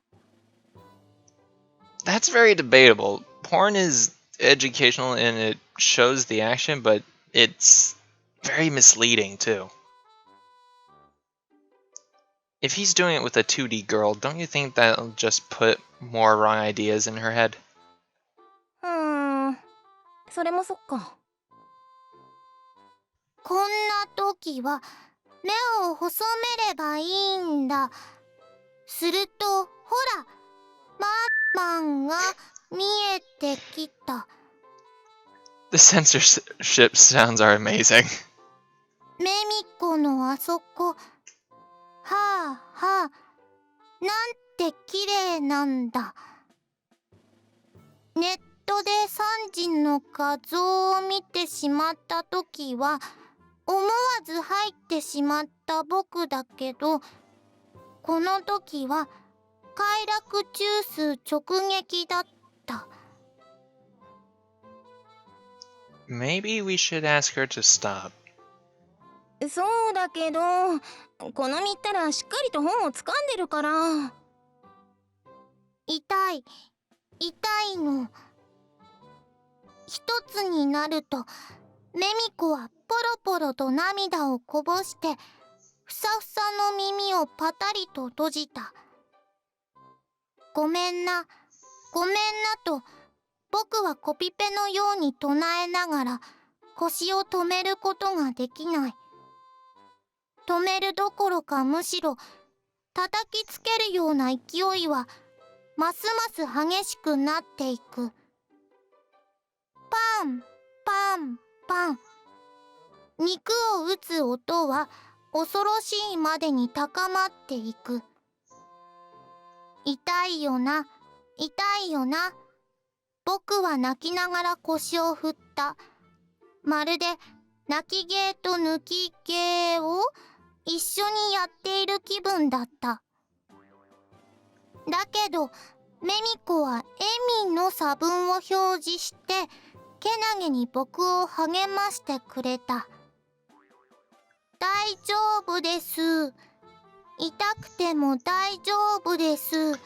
That's very debatable. Porn is educational and it shows the action, but it's very misleading too. If he's doing it with a 2D girl, don't you think that'll just put more wrong ideas in her head? それもそっか。こんな時は目を細めればいいんだ。するとほら、バーマンが見えてきた。 The censorship sounds are amazing. メミコのあそこ。はあはあ、なんて綺麗なんだ。ネットで3時の画像を見てしまった時は思わず入ってしまった僕だけど、この時は快楽中枢直撃だった。 Maybe we should ask her to stop. そうだけど好みったらしっかりと本を掴んでるから。痛いの。一つになるとメミコはポロポロと涙をこぼしてふさふさの耳をパタリと閉じた。ごめんなと僕はコピペのように唱えながら腰を止めることができない。止めるどころかむしろ叩きつけるような勢いはますます激しくなっていく。パンパンパン。肉を打つ音は恐ろしいまでに高まっていく。痛いよな。僕は泣きながら腰を振った。まるで泣き芸と抜き芸を一緒にやっている気分だった。だけどメミコはエミの差分を表示してけなげに僕を励ましてくれた。大丈夫です。痛くても大丈夫です。だっ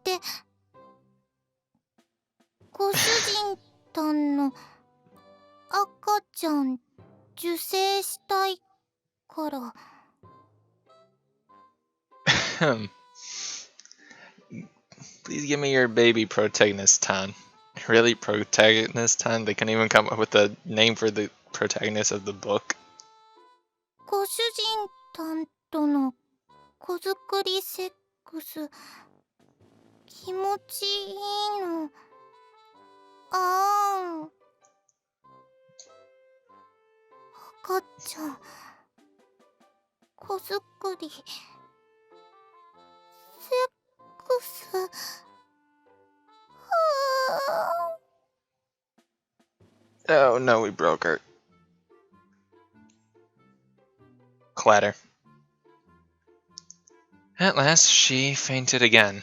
てご主人たんの赤ちゃん受精したいから。Please give me your baby protagonist, Tan. Really, protagonist, Tan? They couldn't even come up with a name for the protagonist of the book. ご主人たんとの子作りセックス気持ちいいの。あーん。赤ちゃん子作りセックス。Oh no, we broke her. Clatter. At last, she fainted again.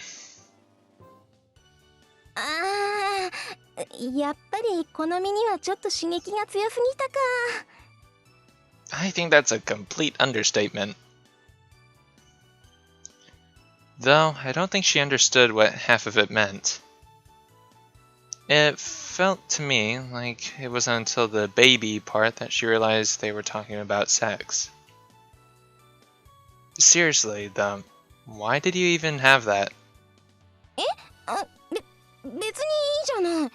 やっぱり好みにはちょっと刺激が強すぎたか。 I think that's a complete understatement. Though, I don't think she understood what half of it meant. It felt to me like it wasn't until the baby part that she realized they were talking about sex. Seriously, though, why did you even have that? 別にいいじゃない。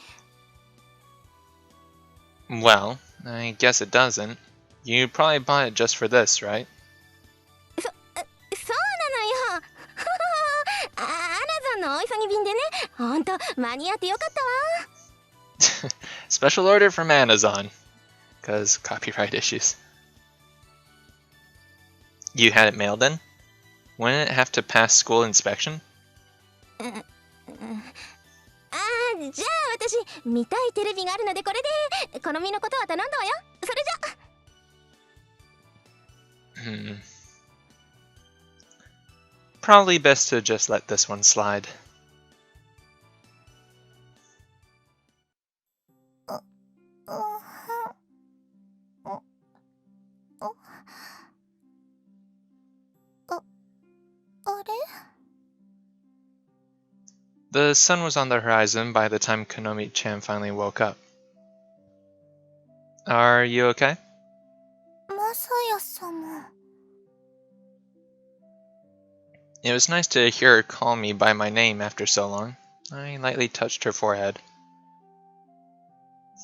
Well, I guess it doesn't. You probably bought it just for this, right? そうなのよ。アマゾンのお急ぎ便でね、ほんと間に合ってよかったわ。 Special order from Amazon. Cause copyright issues. You had it mailed in? Wouldn't it have to pass school inspection? じゃあ私見たいテレビがあるのでこれで好みのことは頼んだわよ。それじゃ。Probably best to just let this one slide. The sun was on the horizon by the time Konomi-chan finally woke up. Are you okay? マサヤ様。 It was nice to hear her call me by my name after so long. I lightly touched her forehead.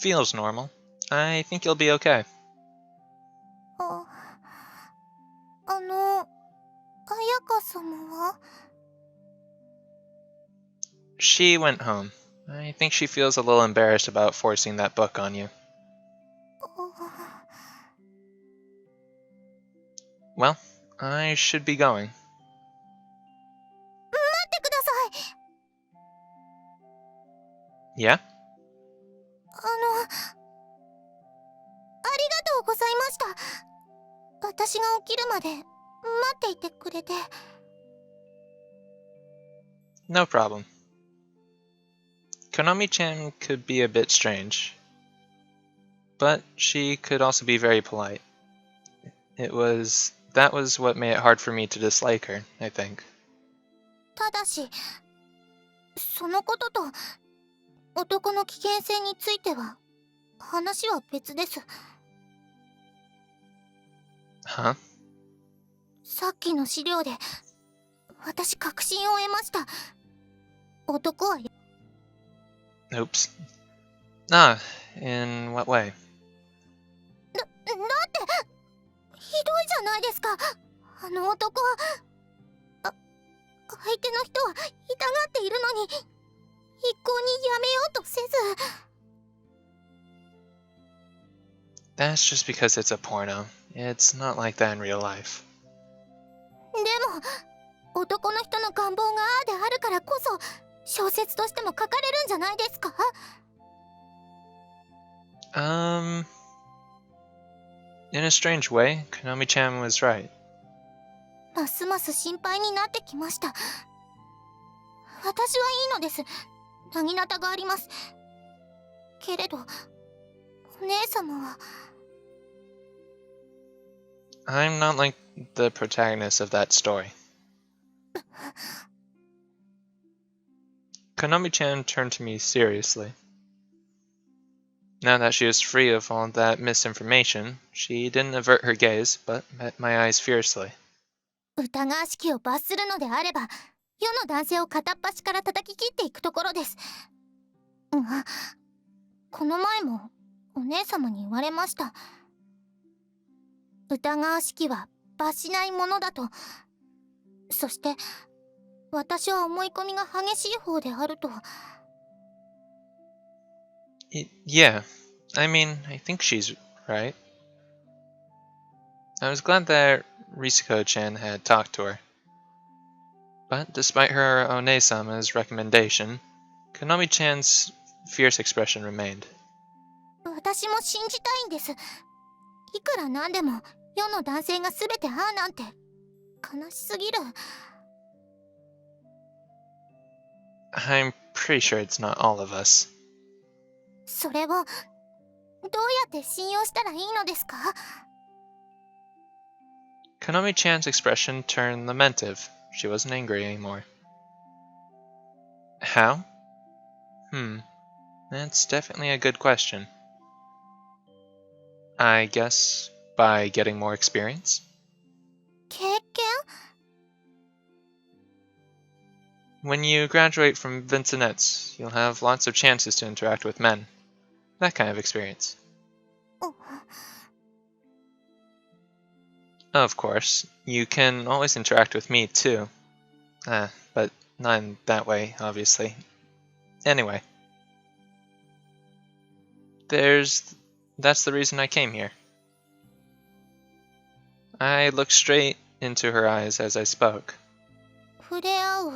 Feels normal. I think you'll be okay. 彩香様は She went home. I think she feels a little embarrassed about forcing that book on you. Well, I should be going. 待ってください。 Yeah? ありがとうございました。私が起きるまで待っていてくれて。 No problem. Konomi-chan could be a bit strange, but she could also be very polite. That was what made it hard for me to dislike her, I think. ただし、そのことと男の危険性については話は別です。 Huh? さっきの資料で私確信を得ました。男は Oops. Ah, in what way? だってひどいじゃないですか。あの男は相手の人は痛がっているのに一向にやめようとせず。 That's just because it's a porno. It's not like that in real life. でも男の人の願望がああであるからこそ小説としても書かれるんじゃないですか。 In a strange way, Konomi-chan was right. ますます心配になってきました。私はいいのです。なぎなたがあります。けれどお姉様は。 I'm not like the protagonist of that story. Konomi-chan turned to me seriously. Now that she was free of all that misinformation, she didn't avert her gaze, but met my eyes fiercely. 疑わしきを罰するのであれば世の男性を片っ端から叩き切っていくところです。がこの前もお姉様に言われました。疑わしきは罰しないものだと。そして私は思い込みが激しい方であると。 Yeah, I mean, I think she's right. I was glad that Risako-chan had talked to her. But despite her One-sama's recommendation, Konomi-chan's fierce expression remained. 私も信じたいんです。いくらなんでも世の男性が全てああなんて悲しすぎる。 I'm pretty sure it's not all of us. それをどうやって信用したらいいのですか？ Konomi-chan's expression turned lamentive. She wasn't angry anymore. How? That's definitely a good question. I guess by getting more experience? 経験？ When you graduate from Vincennes, you'll have lots of chances to interact with men. That kind of experience. Of course, you can always interact with me too. But not in that way, obviously. Anyway. That's the reason I came here. I looked straight into her eyes as I spoke. 触れ合う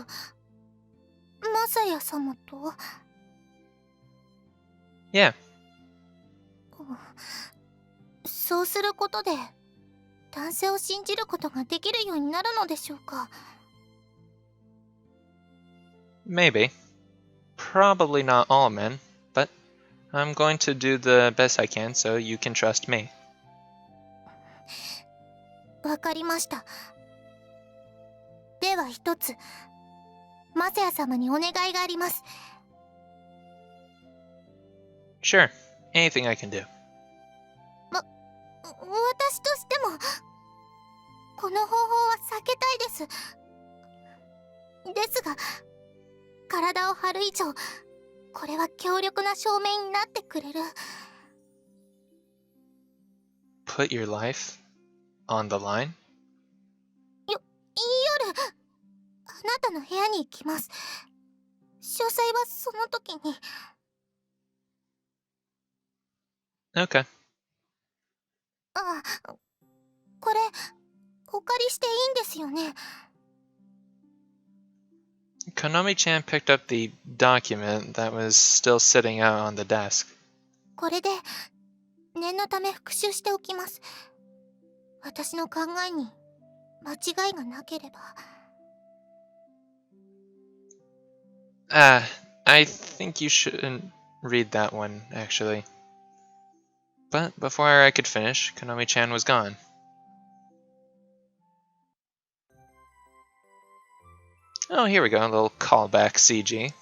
マサヤ様と？ Yeah. そうすることで男性を信じることができるようになるのでしょうか？ Maybe. Probably not all men, but I'm going to do the best I can so you can trust me. わかりました。では一つマサヤ様にお願いがあります。Sure, anything I can do. 私としてもこの方法は避けたいです。ですが体を張る以上これは強力な証明になってくれる。 Put your life on the line? 夜あなたの部屋に行きます。詳細はその時に。Okay. あ、これお借りしていいんですよね。 Konomi-chan picked up the document that was still sitting out on the desk. これで念のため復習しておきます。私の考えに間違いがなければ。I think you shouldn't read that one, actually. But before I could finish, Konomi-chan was gone. Oh, here we go, a little callback CG.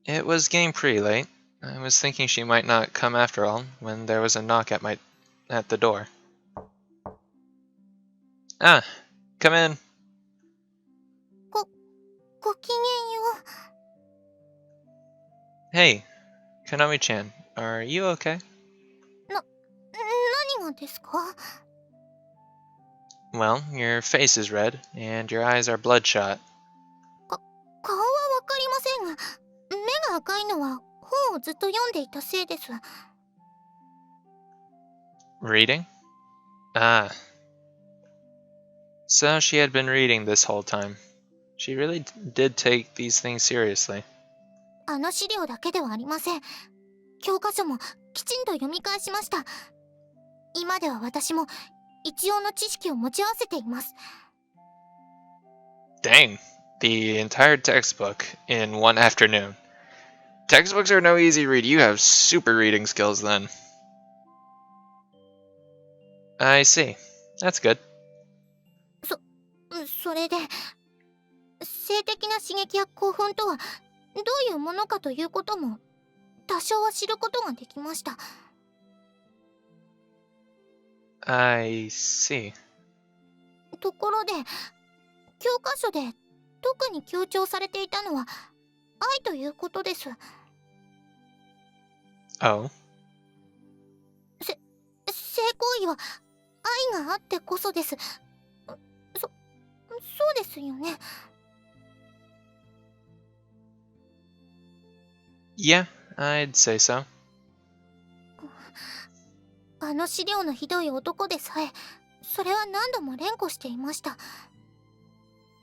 It was getting pretty late. I was thinking she might not come after all, when there was a knock at the door. Ah, come in. ごきげんよう。 Hey, Konomi-chan, are you okay? 何がですか？ Well, your face is red, and your eyes are bloodshot. 顔はわかりませんが、目が赤いのは本をずっと読んでいたせいです。 Reading? Ah. So she had been reading this whole time. She really did take these things seriously. あの資料だけではありません。教科書もきちんと読み返しました。今では私も一応の知識を持ち合わせています。 Dang, the entire textbook in one afternoon. Textbooks are no easy read. You have super reading skills then. I see. That's good. それで性的な刺激や興奮とはどういうものかということも多少は知ることができました。 I see. ところで教科書で特に強調されていたのは愛ということです。 Oh? 性行為は愛があってこそです。そうですよね。 Yeah, I'd say so. あの資料のひどい男でさえそれは何度も連呼していました。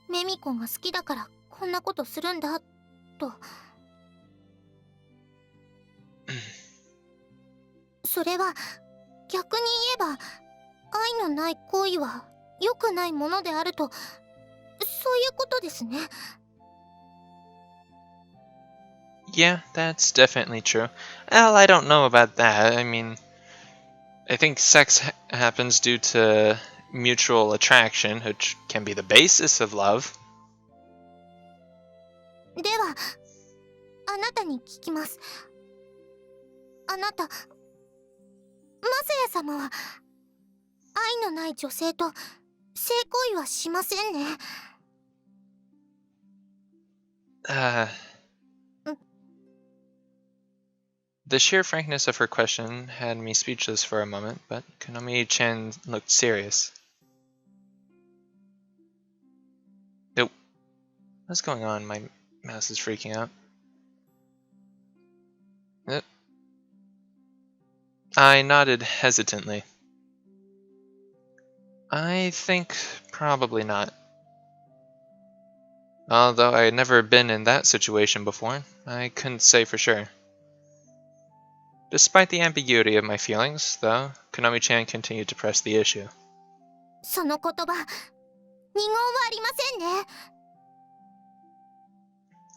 メミコンが好きだからこんなことするんだと。それは逆に言えば愛のない行為は良くないものであると、そういうことですね。 Yeah, that's definitely true. Well, I don't know about that. I mean, I think sex happens due to mutual attraction, which can be the basis of love. ではあなたに聞きます。あなたマサヤ様は愛のない女性と性行為はしませんね。 The sheer frankness of her question had me speechless for a moment, but Konomi-chan looked serious. Nope. What's going on? My mouse is freaking out. I nodded hesitantly. I think probably not. Although I had never been in that situation before, I couldn't say for sure. Despite the ambiguity of my feelings, though, Konomi-chan continued to press the issue. その言葉、二言はありませんね。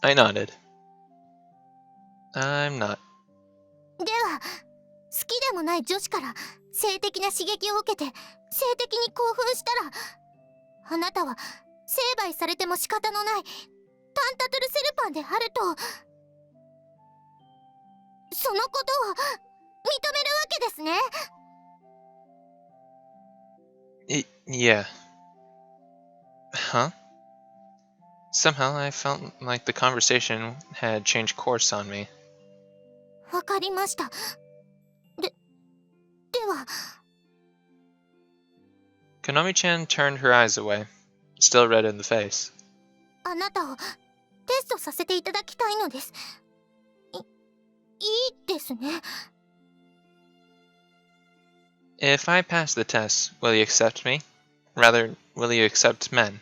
I nodded. I'm not. では好きでもない女子から性的な刺激を受けて性的に興奮したら、あなたは成敗されても仕方のないタンタトゥルセルパンであると、そのことを認めるわけですね。Yeah. Huh? Somehow I felt like the conversation had changed course on me. わかりました。では。Konomi-chan turned her eyes away, still red in the face. あなたをテストさせていただきたいのです。いいですね。If I pass the test, will you accept me? Rather, will you accept men?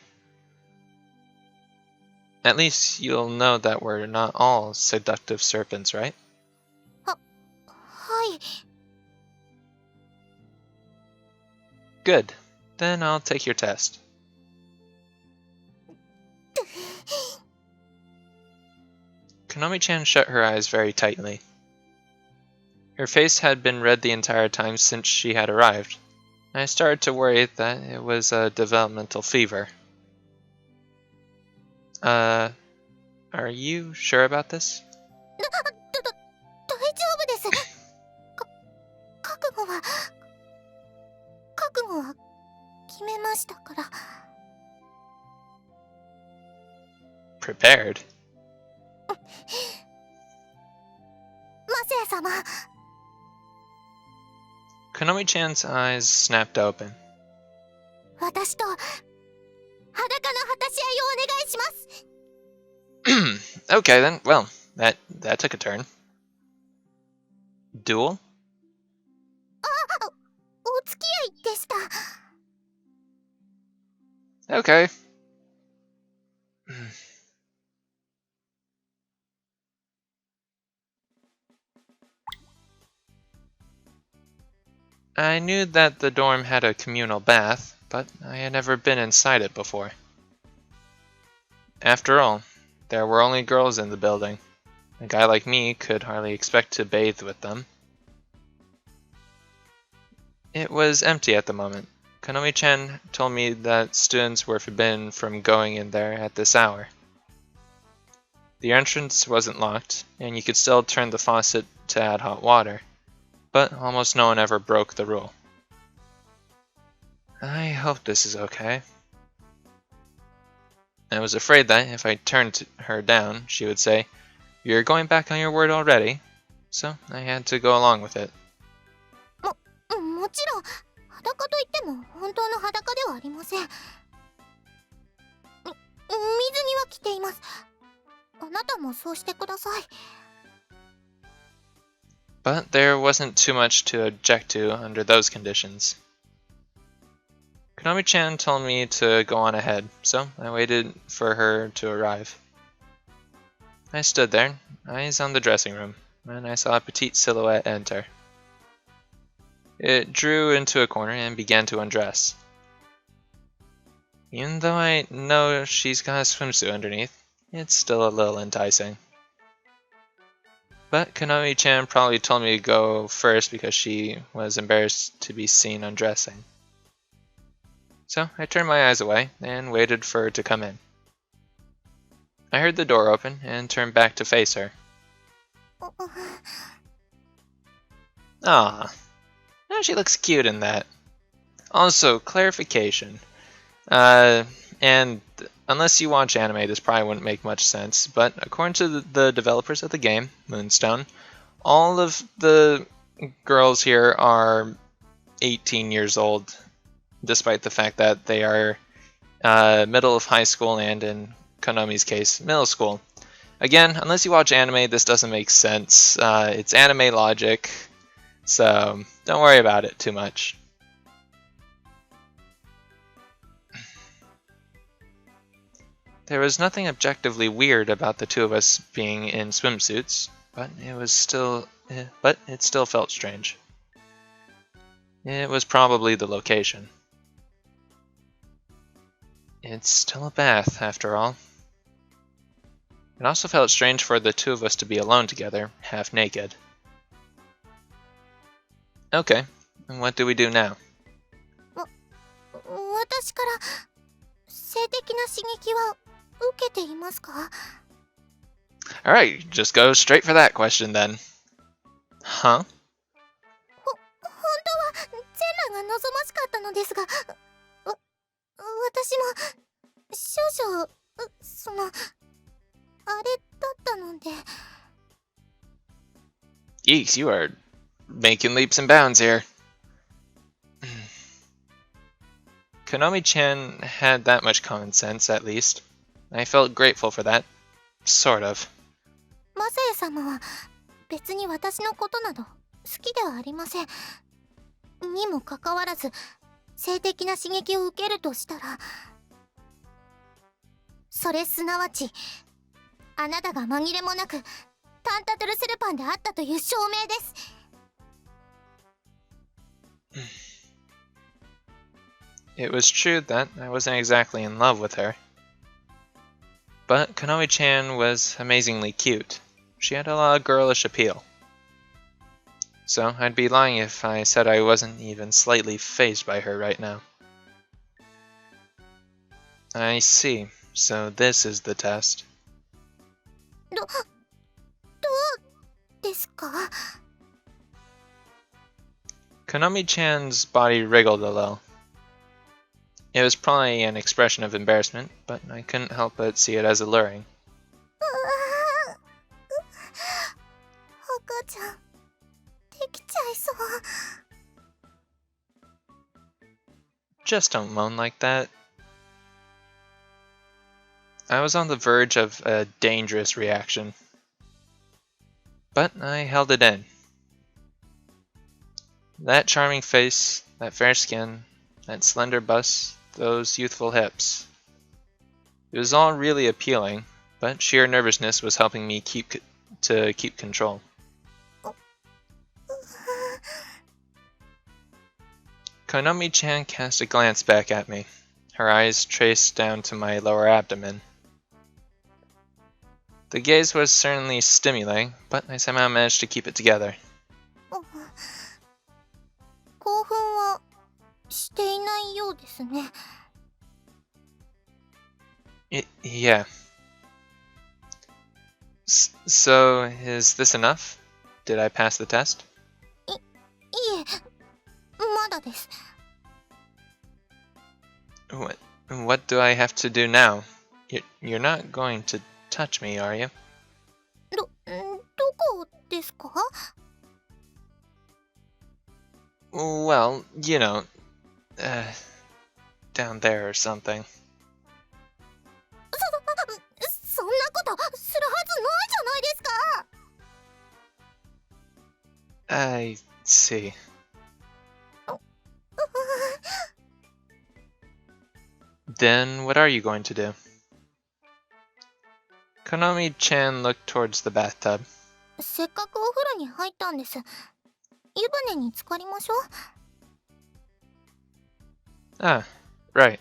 At least you'll know that we're not all seductive serpents, right? はい。Good. Then I'll take your test. Konomi-chan shut her eyes very tightly. Her face had been red the entire time since she had arrived. I started to worry that it was a developmental fever. Are you sure about this? 大丈夫です。覚悟は決めましたから。Prepared? マサヤ様。Konomi-chan's eyes snapped open. 私と裸の果たし合いをお願いします。Okay then, well, that took a turn. Duel? お付き合いでした。Okay. I knew that the dorm had a communal bath, but I had never been inside it before. After all, there were only girls in the building. A guy like me could hardly expect to bathe with them. It was empty at the moment. Konomi-chan told me that students were forbidden from going in there at this hour. The entrance wasn't locked, and you could still turn the faucet to add hot water, but almost no one ever broke the rule. I hope this is okay. I was afraid that if I turned her down, she would say, "You're going back on your word already," so I had to go along with it. もちろん裸といっても本当の裸ではありません。水着は着ています。あなたもそうしてください。But there wasn't too much to object to under those conditions. Konomi-chan told me to go on ahead, so I waited for her to arrive. I stood there, eyes on the dressing room, when I saw a petite silhouette enter. It drew into a corner and began to undress. Even though I know she's got a swimsuit underneath, it's still a little enticing. But Konomi-chan probably told me to go first because she was embarrassed to be seen undressing. So I turned my eyes away and waited for her to come in. I heard the door open and turned back to face her. Ah, now she looks cute in that. Also, clarification. And unless you watch anime, this probably wouldn't make much sense, but according to the developers of the game, Moonstone, all of the girls here are 18 years old, despite the fact that they are middle of high school and, in Konomi's case, middle school. Again, unless you watch anime, this doesn't make sense. It's anime logic, so don't worry about it too much. There was nothing objectively weird about the two of us being in swimsuits, but it still felt strange. It was probably the location. It's still a bath, after all. It also felt strange for the two of us to be alone together, half naked. Okay, and what do we do now? 私から性的な刺激は受けていますか？ Alright, just go straight for that question then. Huh? 本当は全裸が望ましかったのですが、私も少々あれだったので。Eeks, you are making leaps and bounds here. Konomi-chan had that much common sense, at least. I felt grateful for that. Sort of. マサヤ様は別に私のことなど好きではありません。にもかかわらず性的な刺激を受けるとしたら、それすなわちあなたが紛れもなくタンタトゥルスルパンであったという証明です。It was true that I wasn't exactly in love with her. But Konomi-chan was amazingly cute. She had a lot of girlish appeal. So I'd be lying if I said I wasn't even slightly fazed by her right now. I see. So this is the test. どうですか？ Konomi-chan's body wriggled a little. It was probably an expression of embarrassment, but I couldn't help but see it as alluring. 赤ちゃんできちゃいそう。 Just don't moan like that. I was on the verge of a dangerous reaction. But I held it in. That charming face, that fair skin, that slender bust, those youthful hips. It was all really appealing, but sheer nervousness was helping me keep control. Konomi-chan cast a glance back at me. Her eyes traced down to my lower abdomen. The gaze was certainly stimulating, but I somehow managed to keep it together. 興奮はしていないようですね。Yeah. So, is this enough? Did I pass the test? いえ、まだです。 What do I have to do now? You're not going to touch me, are you? どこですか？ Well, you know, down there or something. そんなことするはずないじゃないですか。 I see. Then what are you going to do? Konomi-chan looked towards the bathtub. せっかくお風呂に入ったんです。湯船に浸かりましょう。 Ah, right.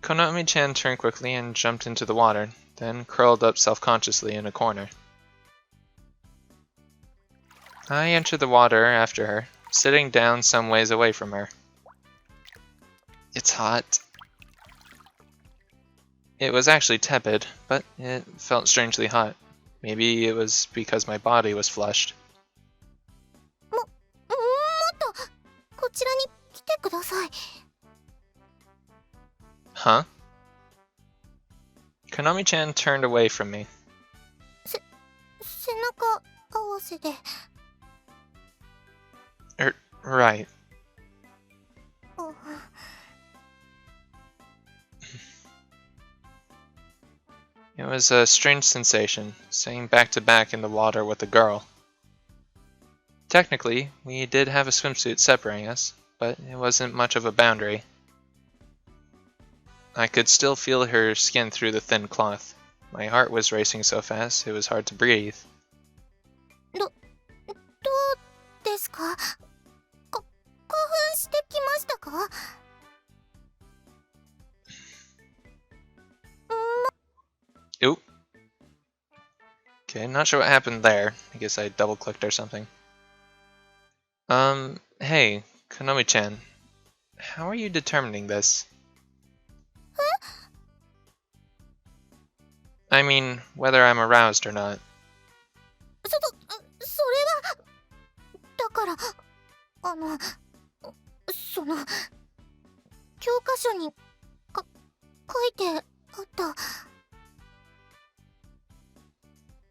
Konomi-chan turned quickly and jumped into the water, then curled up self-consciously in a corner. I entered the water after her, sitting down some ways away from her. It's hot. It was actually tepid, but it felt strangely hot. Maybe it was because my body was flushed. もっとこちらに来てください。 Huh? Konomi-chan turned away from me. 背中合わせで。 Right. It was a strange sensation, sitting back to back in the water with a girl. Technically, we did have a swimsuit separating us, but it wasn't much of a boundary. I could still feel her skin through the thin cloth. My heart was racing so fast, it was hard to breathe. どうですか？興奮してきましたか？ Oop. Okay, not sure what happened there. I guess I double-clicked or something. Hey, Konomi-chan, how are you determining this? I mean, whether I'm aroused or not. それはだからその教科書に書いてあった。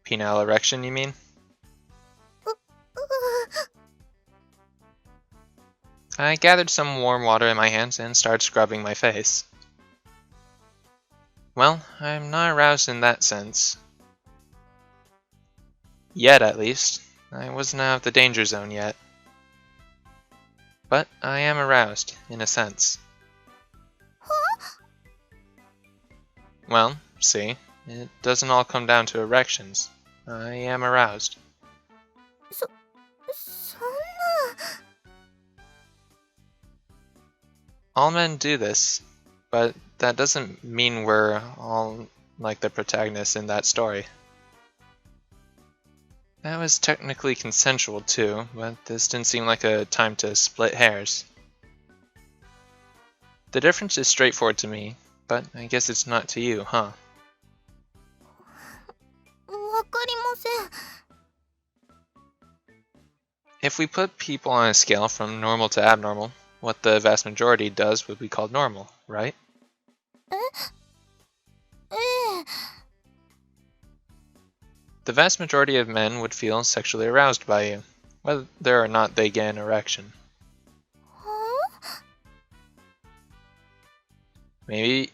Penile erection, you mean? I gathered some warm water in my hands and started scrubbing my face. Well, I'm not aroused in that sense. Yet, at least. I wasn't out of the danger zone yet. But I am aroused, in a sense. Well, see, it doesn't all come down to erections. I am aroused. そんな。 All men do this, but that doesn't mean we're all like the protagonists in that story. That was technically consensual too, but this didn't seem like a time to split hairs. The difference is straightforward to me, but I guess it's not to you, huh? わかりません。 If we put people on a scale from normal to abnormal, what the vast majority does would be called normal, right? ええ。 The vast majority of men would feel sexually aroused by you, whether or not they get an erection. は Maybe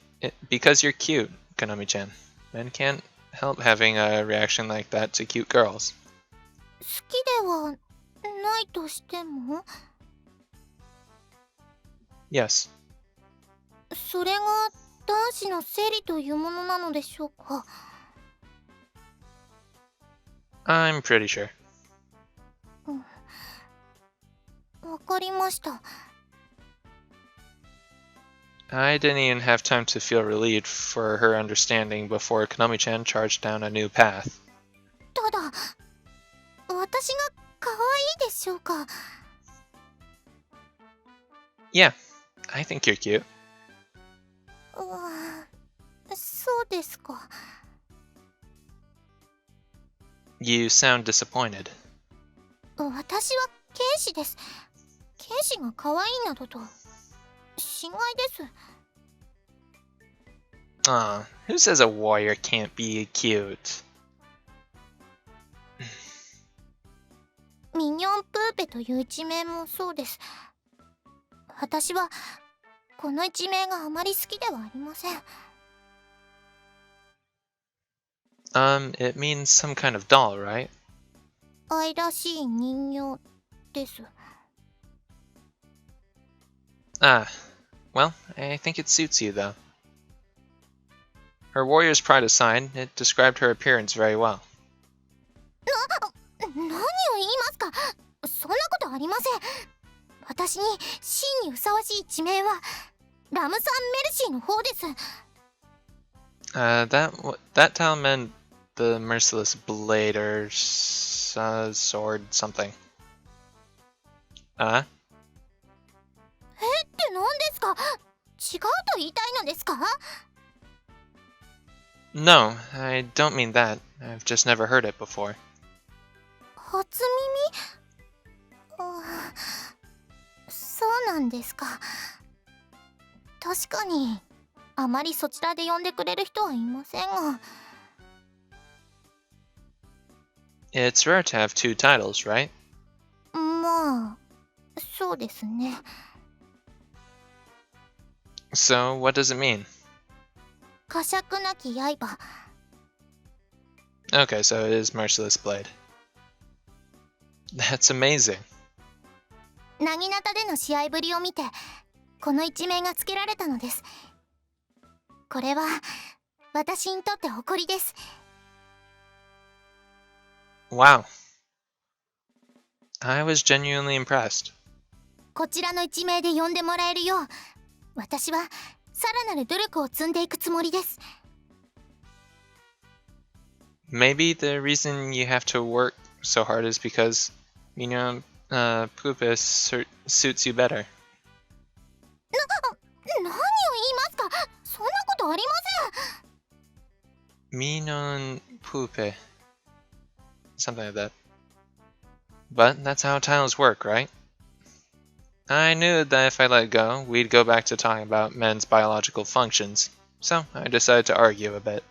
because you're cute, Konomi-chan. Men can't help having a reaction like that to cute girls. 好きではないとしても。 Yes. それが男子の生理というものなのでしょうか。 I'm pretty sure. わかりました。 I didn't even have time to feel relieved for her understanding before Konomi-chan charged down a new path. ただ私が可愛いでしょうか。 Yeah, I think you're cute. そうですか。 You sound disappointed. 私は剣士です。剣士が可愛いなどと心外です。 Who says a warrior can't be cute? ミニョンプーペという一面もそうです。私はこの一面があまり好きではありません。 It means some kind of doll, right? 愛らしい人形です。 Well, I think it suits you, though. Her warrior's pride aside, it described her appearance very well. 何を言いますか。そんなことありません。私に真にふさわしい一面はラムサンメルシーの方です。 That tile meant the merciless blade or sword something. って何ですか。違うと言いたいのですか。 No, I don't mean that. I've just never heard it before. 初耳。そうなんですか。確かにあまりそちらで呼んでくれる人はいませんが。 It's rare to have two titles, right? まあそうですね。 So, what does it mean? 呵責なき刃。 Okay, so it is Merciless Blade. That's amazing. なぎなたでの試合ぶりを見てこの一面がつけられたのです。これは私にとって誇りです。 Wow. I was genuinely impressed. こちらの一名で呼んでもらえるよう私はさらなる努力を積んでいくつもりです。 Maybe the reason you have to work so hard is because, Pupa suits you better. 何を言いますか。そんなことありません。 Minon pupe. Something like that. But that's how tiles work, right? I knew that if I let go, we'd go back to talking about men's biological functions, so I decided to argue a bit.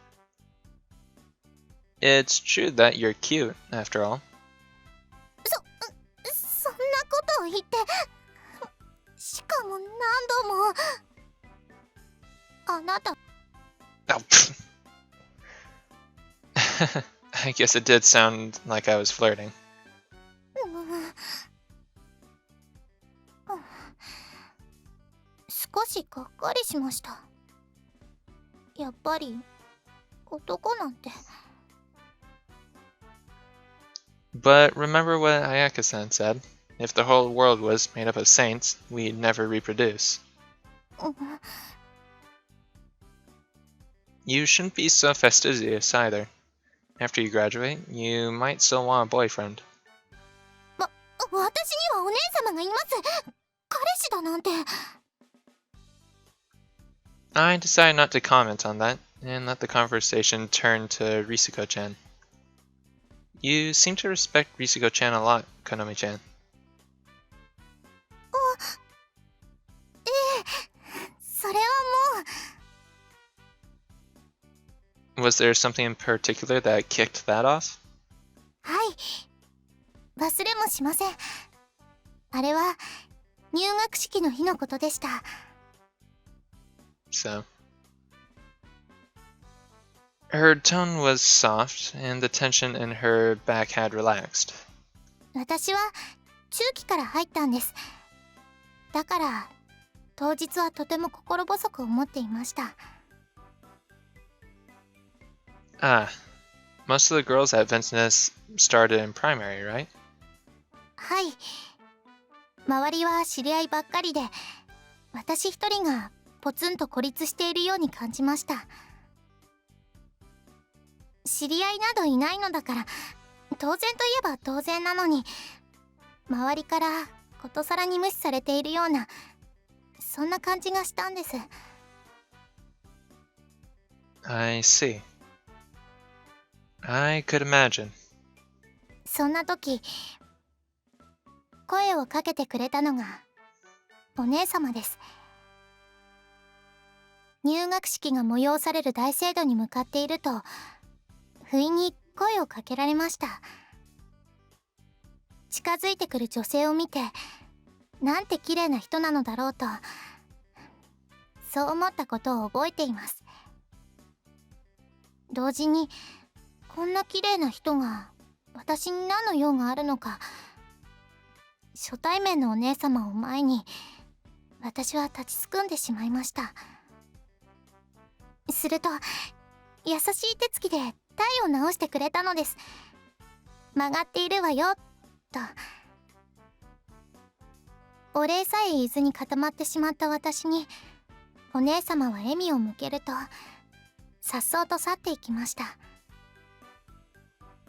It's true that you're cute, after all. そんなことを言って、しかも何度も。あなた。 Oh, I guess it did sound like I was flirting. 少しがっかりしました。やっぱり男なんて。 But remember what Ayaka-san said. If the whole world was made up of saints, we'd never reproduce. You shouldn't be so fastidious either. After you graduate, you might still want a boyfriend. 私にはお姉様がいます。彼氏だなんて。 I decided not to comment on that, and let the conversation turn to Risuko-chan. You seem to respect Risuko-chan a lot, Konomi-chan. それはもう。 Was there something in particular that kicked that off? はい、忘れもしません。あれは入学式の日のことでした。 So. Her tone was soft, and the tension in her back had relaxed. 私は中期から入ったんです。だから当日はとても心細く思っていました。 Ah, most of the girls at Vincennes started in primary, right? はい、周りは知り合いばっかりで、私一人がポツンと孤立しているように感じました。知り合いなどいないのだから当然といえば当然なのに、周りからことさらに無視されているような、そんな感じがしたんです。 I see. I could imagine. そんな時声をかけてくれたのがお姉様です。入学式が催される大聖堂に向かっていると不意に声をかけられました。近づいてくる女性を見て、なんて綺麗な人なのだろうと、そう思ったことを覚えています。同時にこんな綺麗な人が私に何の用があるのか、初対面のお姉様を前に私は立ちすくんでしまいました。すると優しい手つきで体を直してくれたのです。曲がっているわよと。お礼さえ言えずに固まってしまった私にお姉様は笑みを向けると、さっそうと去っていきました。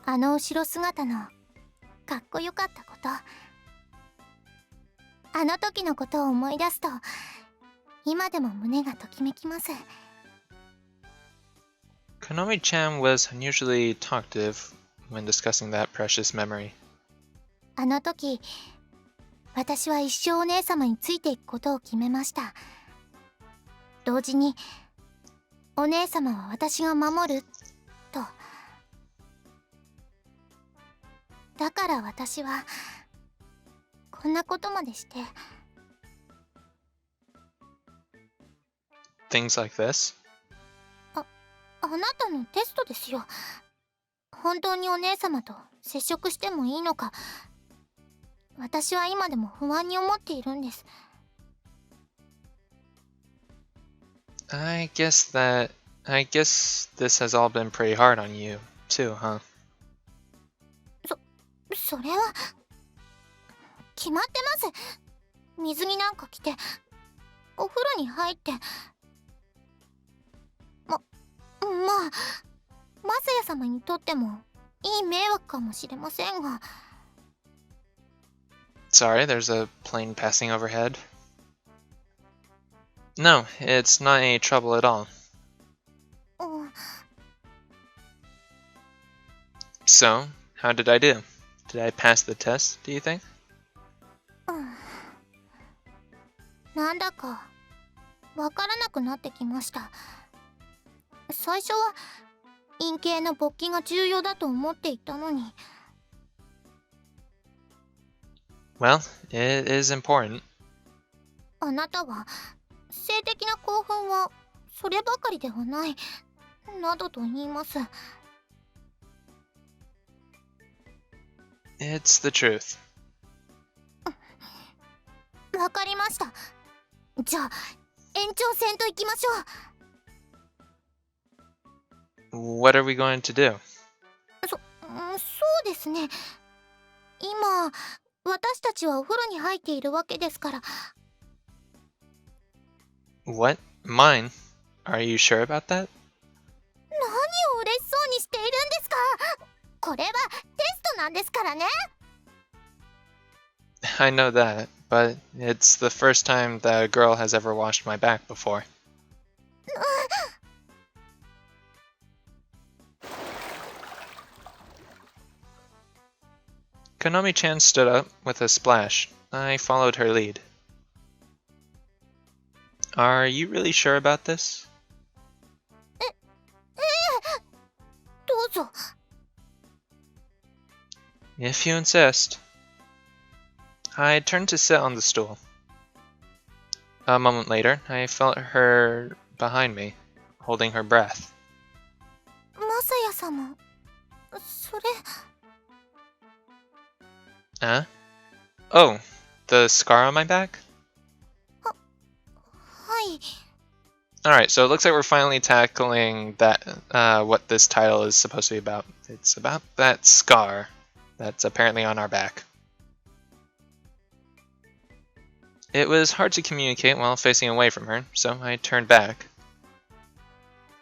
あの後ろ姿のかっこよかったこと、あの時のことを思い出すと今でも胸がときめきます。 Konomi-chan was unusually talkative when discussing that precious memory. あの時私は一生お姉様についていくことを決めました。同時にお姉様は私が守ると。だから私はこんなことまでして。 Things like this? あなたのテストですよ。本当にお姉様と接触してもいいのか、私は今でも不安に思っているんです。 I guess this has all been pretty hard on you, too, huh? それは決まってます。水着なんか着てお風呂に入って、まあマサヤ様にとってもいい迷惑かもしれませんが。Sorry, there's a plane passing overhead. No, it's not any trouble at all. So, how did I do? Did I pass the test, do you think? なんだかわからなくなってきました。最初は陰形の勃起が重要だと思っていたのに。Well, it is important. あなたは性的な興奮はそればかりではないなどと言います。It's the truth. わかりました。じゃあ延長戦といきましょう。What are we going to do? そうですね。今私たちはお風呂に入っているわけですから。What? Mine? Are you sure about that? 何を嬉しそうにしているんですか。これはテストなんですからね。I know that, but it's the first time that a girl has ever washed my back before. Konomi-chan stood up with a splash. I followed her lead. Are you really sure about this? どうぞ。If you insist. I turned to sit on the stool. A moment later, I felt her behind me, holding her breath. マサヤ様、それ。Huh? Oh, the scar on my back? はい。 Alright, so it looks like we're finally tackling that, what this title is supposed to be about. It's about that scar that's apparently on our back. It was hard to communicate while facing away from her, so I turned back.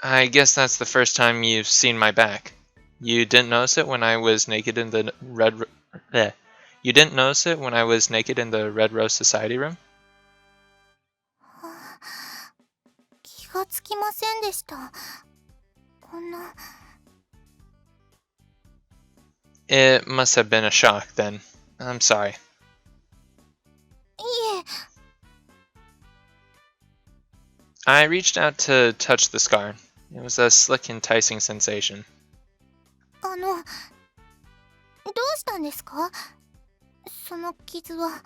I guess that's the first time you've seen my back. You didn't notice it when I was naked in the You didn't notice it when I was naked in the Red Rose Society room? 気がつきませんでした。こんな。 It must have been a shock then. I'm sorry. いえ。 I reached out to touch the scar. It was a slick, enticing sensation. どうしたんですか？その傷は。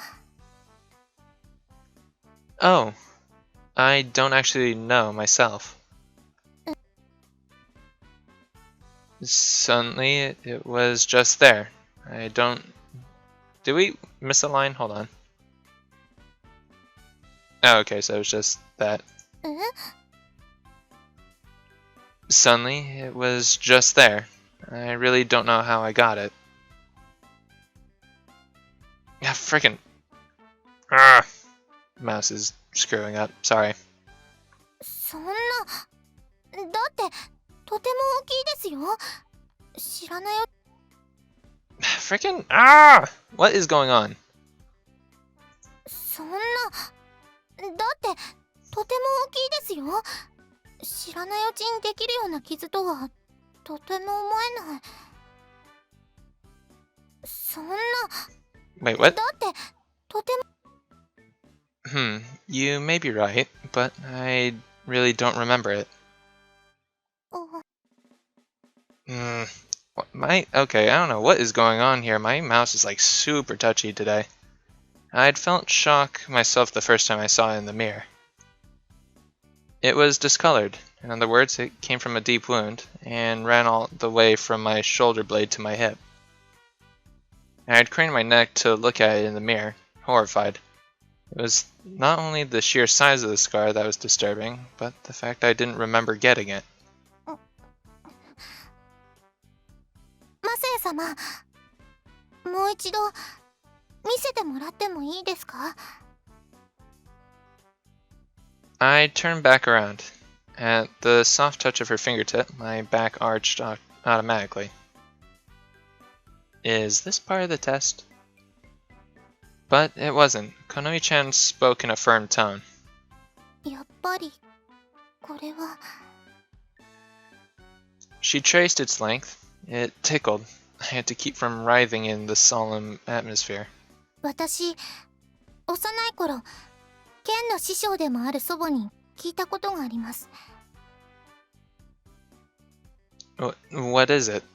Oh, I don't actually know myself. Suddenly, it was just there. I don't... Did we miss a line? Hold on. Oh, okay, so it was just that. え？ Suddenly, it was just there. I really don't know how I got it. Yeah, frickin'. Ah! Mouse is screwing up. Sorry. そんな。だってとても大きいですよ。知らないよ。 Frickin'. Ah! What is going on? そんな。だってとても大きいですよ。知らないうちにできるような傷とはとても思えない。そんな。 Wait, what? だってとても。 You may be right, but I really don't remember it. あ。 Okay, I don't know what is going on here. My mouse is like super touchy today. I'd felt shock myself the first time I saw it in the mirror. It was discolored. In other words, it came from a deep wound and ran all the way from my shoulder blade to my hip. I'd craned my neck to look at it in the mirror, horrified. It was not only the sheer size of the scar that was disturbing, but the fact I didn't remember getting it. マサヤ様、もう一度見せてもらってもいいですか？ I turned back around. At the soft touch of her fingertip, my back arched automatically. Is this part of the test? But it wasn't. Konomi-chan spoke in a firm tone. やっぱりこれは She traced its length. It tickled. I had to keep from writhing in the solemn atmosphere. 私幼い頃剣の師匠でもある祖母に聞いたことがあります。 What is it?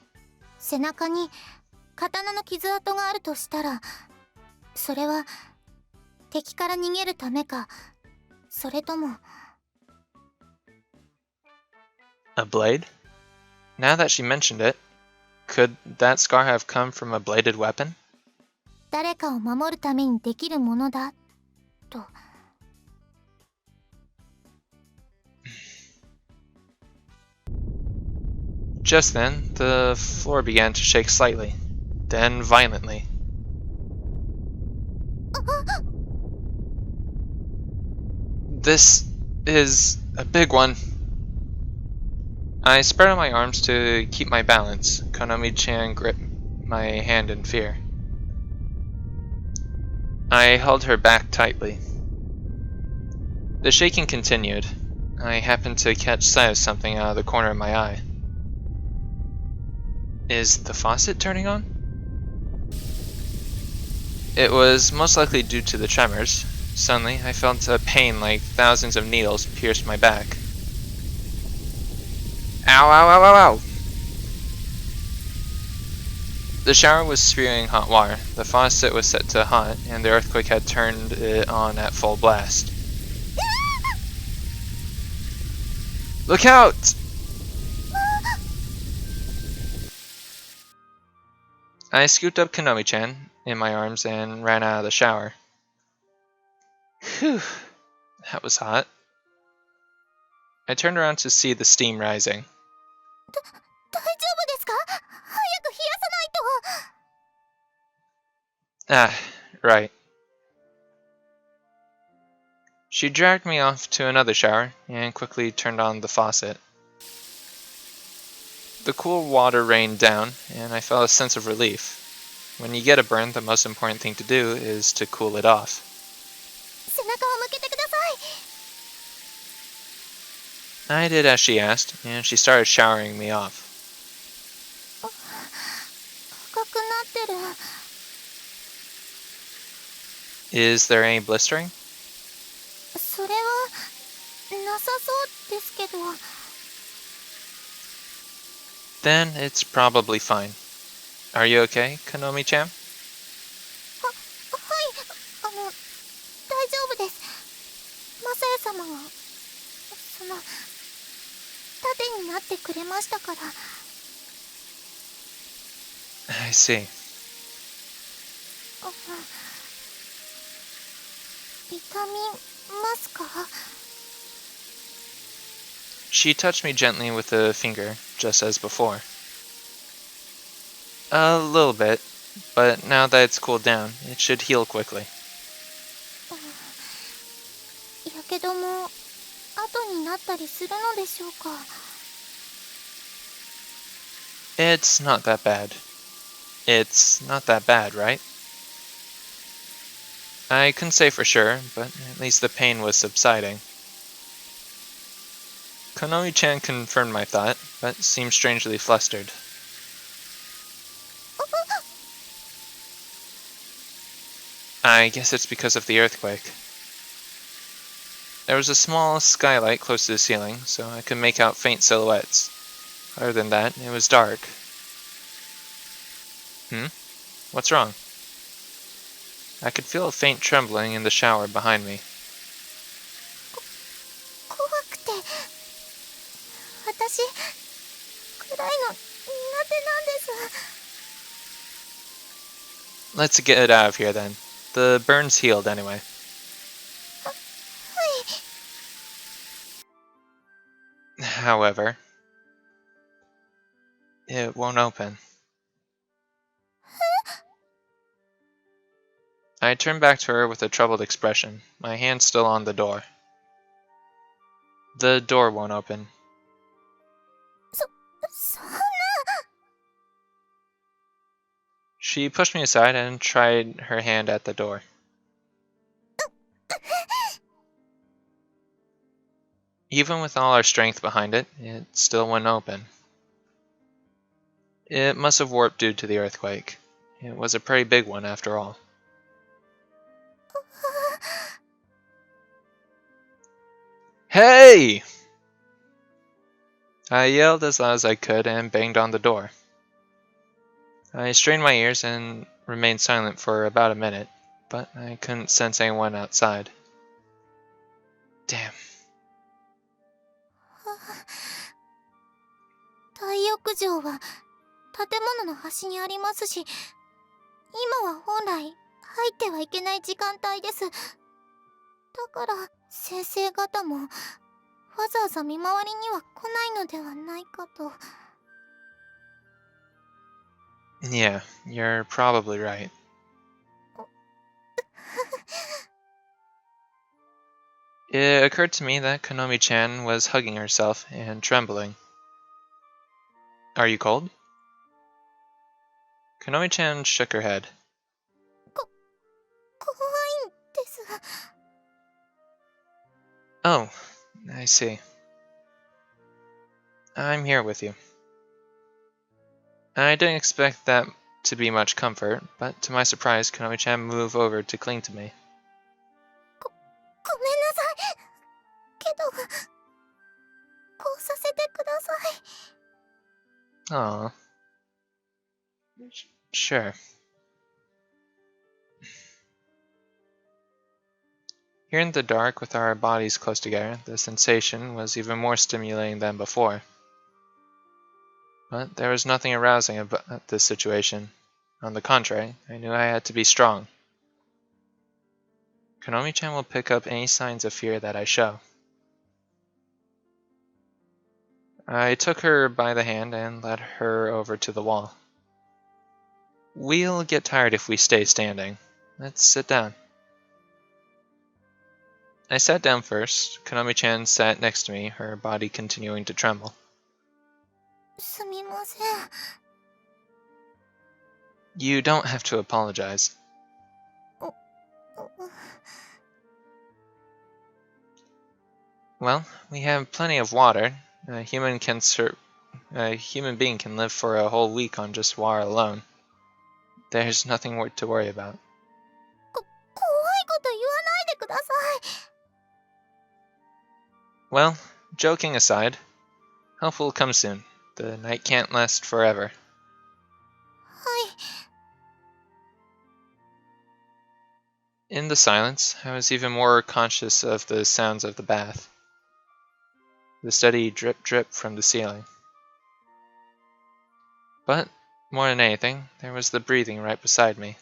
背中に刀の傷跡があるとしたら、それは敵から逃げるためか、それとも A blade? Now that she mentioned it, could that scar have come from a bladed weapon? 誰かを守るためにできるものだと。 Just then, the floor began to shake slightly, then violently. This is a big one. I spread out my arms to keep my balance. Konomi-chan gripped my hand in fear. I held her back tightly. The shaking continued. I happened to catch sight of something out of the corner of my eye. Is the faucet turning on? It was most likely due to the tremors. Suddenly, I felt a pain like thousands of needles pierced my back. Ow, ow, ow, ow, ow! The shower was spewing hot water, the faucet was set to hot, and the earthquake had turned it on at full blast. Look out! I scooped up Konomi-chan in my arms and ran out of the shower. Whew, that was hot. I turned around to see the steam rising. 大丈夫ですか？早く冷やさないと。 Ah, right. She dragged me off to another shower and quickly turned on the faucet. The cool water rained down, and I felt a sense of relief. When you get a burn, the most important thing to do is to cool it off. 背中を向けてください。 I did as she asked, and she started showering me off. 赤くなってる。 Is there any blistering? それはなさそうですけど。 Then it's probably fine. Are you okay, Konomi-chan? はい、大丈夫です。マサヤ様が盾になってくれましたから。 I see. 痛みますか？ She touched me gently with a finger, just as before. A little bit, but now that it's cooled down, it should heal quickly. やけども後になったりするのでしょうか？ It's not that bad. It's not that bad, right? I couldn't say for sure, but at least the pain was subsiding. Konomi-chan confirmed my thought, but seemed strangely flustered. I guess it's because of the earthquake. There was a small skylight close to the ceiling, so I could make out faint silhouettes. Other than that, it was dark. What's wrong? I could feel a faint trembling in the shower behind me. 怖くて、私暗いの苦手なんです。 Let's get it out of here then. The burn's healed anyway. はい。 However, it won't open. I turned back to her with a troubled expression, my hand still on the door. The door won't open. そんな。 She pushed me aside and tried her hand at the door. Even with all our strength behind it, it still wouldn't open. It must have warped due to the earthquake. It was a pretty big one after all. Hey! I yelled as loud as I could and banged on the door. I strained my ears and remained silent for about a minute, but I couldn't sense anyone outside. Damn. 大浴場は建物の端にありますし、今は本来入ってはいけない時間帯です。だから先生方もわざわざ見回りには来ないのではないかと。Yeah, you're probably right. It occurred to me that Konomi-chan was hugging herself and trembling. Are you cold? Konomi-chan shook her head. 怖いんです。 Oh, I see. I'm here with you. I didn't expect that to be much comfort, but to my surprise, Konomi-chan moved over to cling to me. ごめんなさい。けど、こうさせてください。 Aw. Sure. Here in the dark, with our bodies close together, the sensation was even more stimulating than before. But there was nothing arousing about this situation. On the contrary, I knew I had to be strong. Konomi-chan will pick up any signs of fear that I show. I took her by the hand and led her over to the wall. We'll get tired if we stay standing. Let's sit down. I sat down first. Konomi-chan sat next to me, her body continuing to tremble. すみません。 You don't have to apologize. Well, we have plenty of water. A human being can live for a whole week on just water alone. There's nothing to worry about. 怖いこと言わないでください。 Well, joking aside, help will come soon. The night can't last forever. はい。 In the silence, I was even more conscious of the sounds of the bath. The steady drip-drip from the ceiling. But, more than anything, there was the breathing right beside me.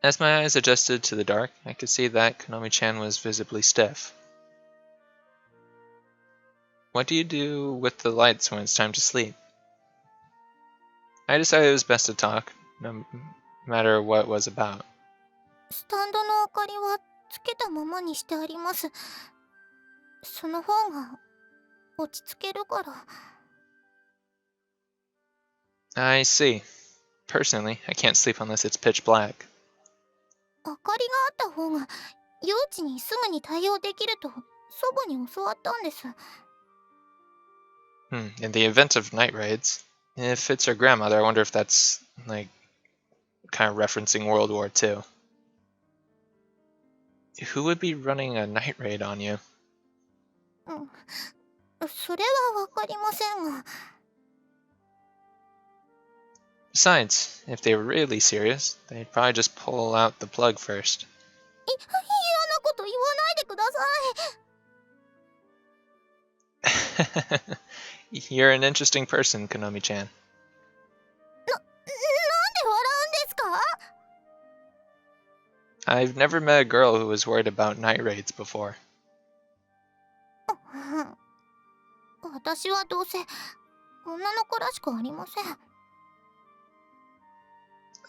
As my eyes adjusted to the dark, I could see that Konomi-chan was visibly stiff. What do you do with the lights when it's time to sleep? I decided it was best to talk, no matter what it was about. スタンドの明かりはつけたままにしてあります。その方が落ち着けるから。 I see. Personally, I can't sleep unless it's pitch black. 明かりがあった方が幼稚にすぐに対応できると祖母に教わったんです。 In the event of night raids, if it's her grandmother, I wonder if that's, like, kind of referencing World War II. Who would be running a night raid on you? それはわかりませんが。 Besides, if they were really serious, they'd probably just pull out the plug first. 嫌なこと言わないでください。 You're an interesting person, Konomi-chan. なんで笑うんですか？ I've never met a girl who was worried about night raids before. 私はどうせ女の子らしくありません。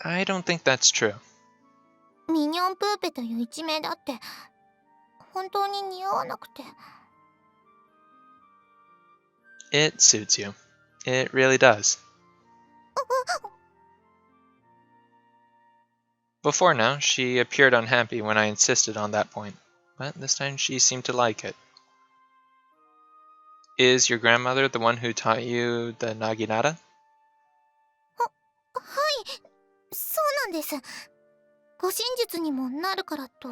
I don't think that's true. ミニョンプーペという一名だって本当に似合わなくて。 It suits you. It really does. Before now, she appeared unhappy when I insisted on that point. but this time she seemed to like it. Is your grandmother the one who taught you the naginata? はい、そうなんです。護身術にもなるからと。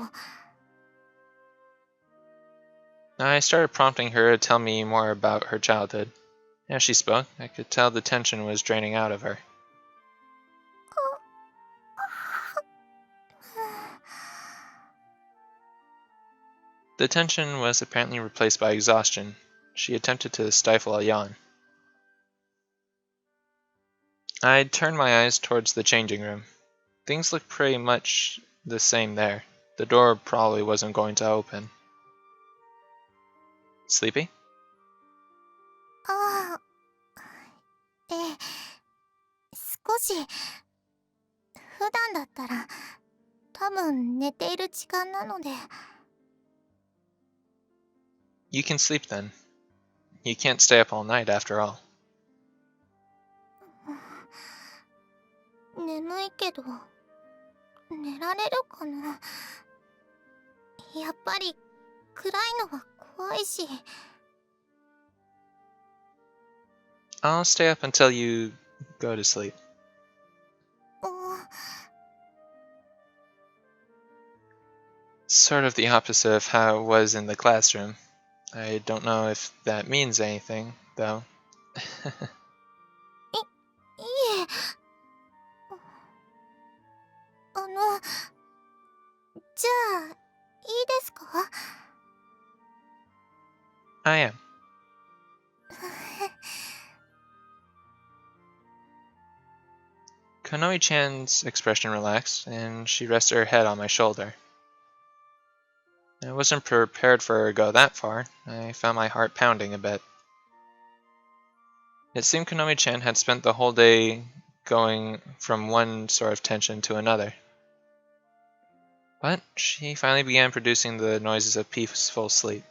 I started prompting her to tell me more about her childhood. As she spoke, I could tell the tension was draining out of her. The tension was apparently replaced by exhaustion. She attempted to stifle a yawn. I turned my eyes towards the changing room. Things looked pretty much the same there. The door probably wasn't going to open. Sleepy? ああ、ええ、少し。普段だったら多分寝ている時間なので。You can sleep then. You can't stay up all night after all. 眠いけど寝られるかな。やっぱり暗いのは怖いし。I'll stay up until you go to sleep. うん、 Sort of the opposite of how it was in the classroom. I don't know if that means anything, though. いえ。じゃあいいですか？ I am. Konomi-chan's expression relaxed, and she rested her head on my shoulder. I wasn't prepared for her to go that far. I found my heart pounding a bit. It seemed Konomi-chan had spent the whole day going from one sort of tension to another. But she finally began producing the noises of peaceful sleep.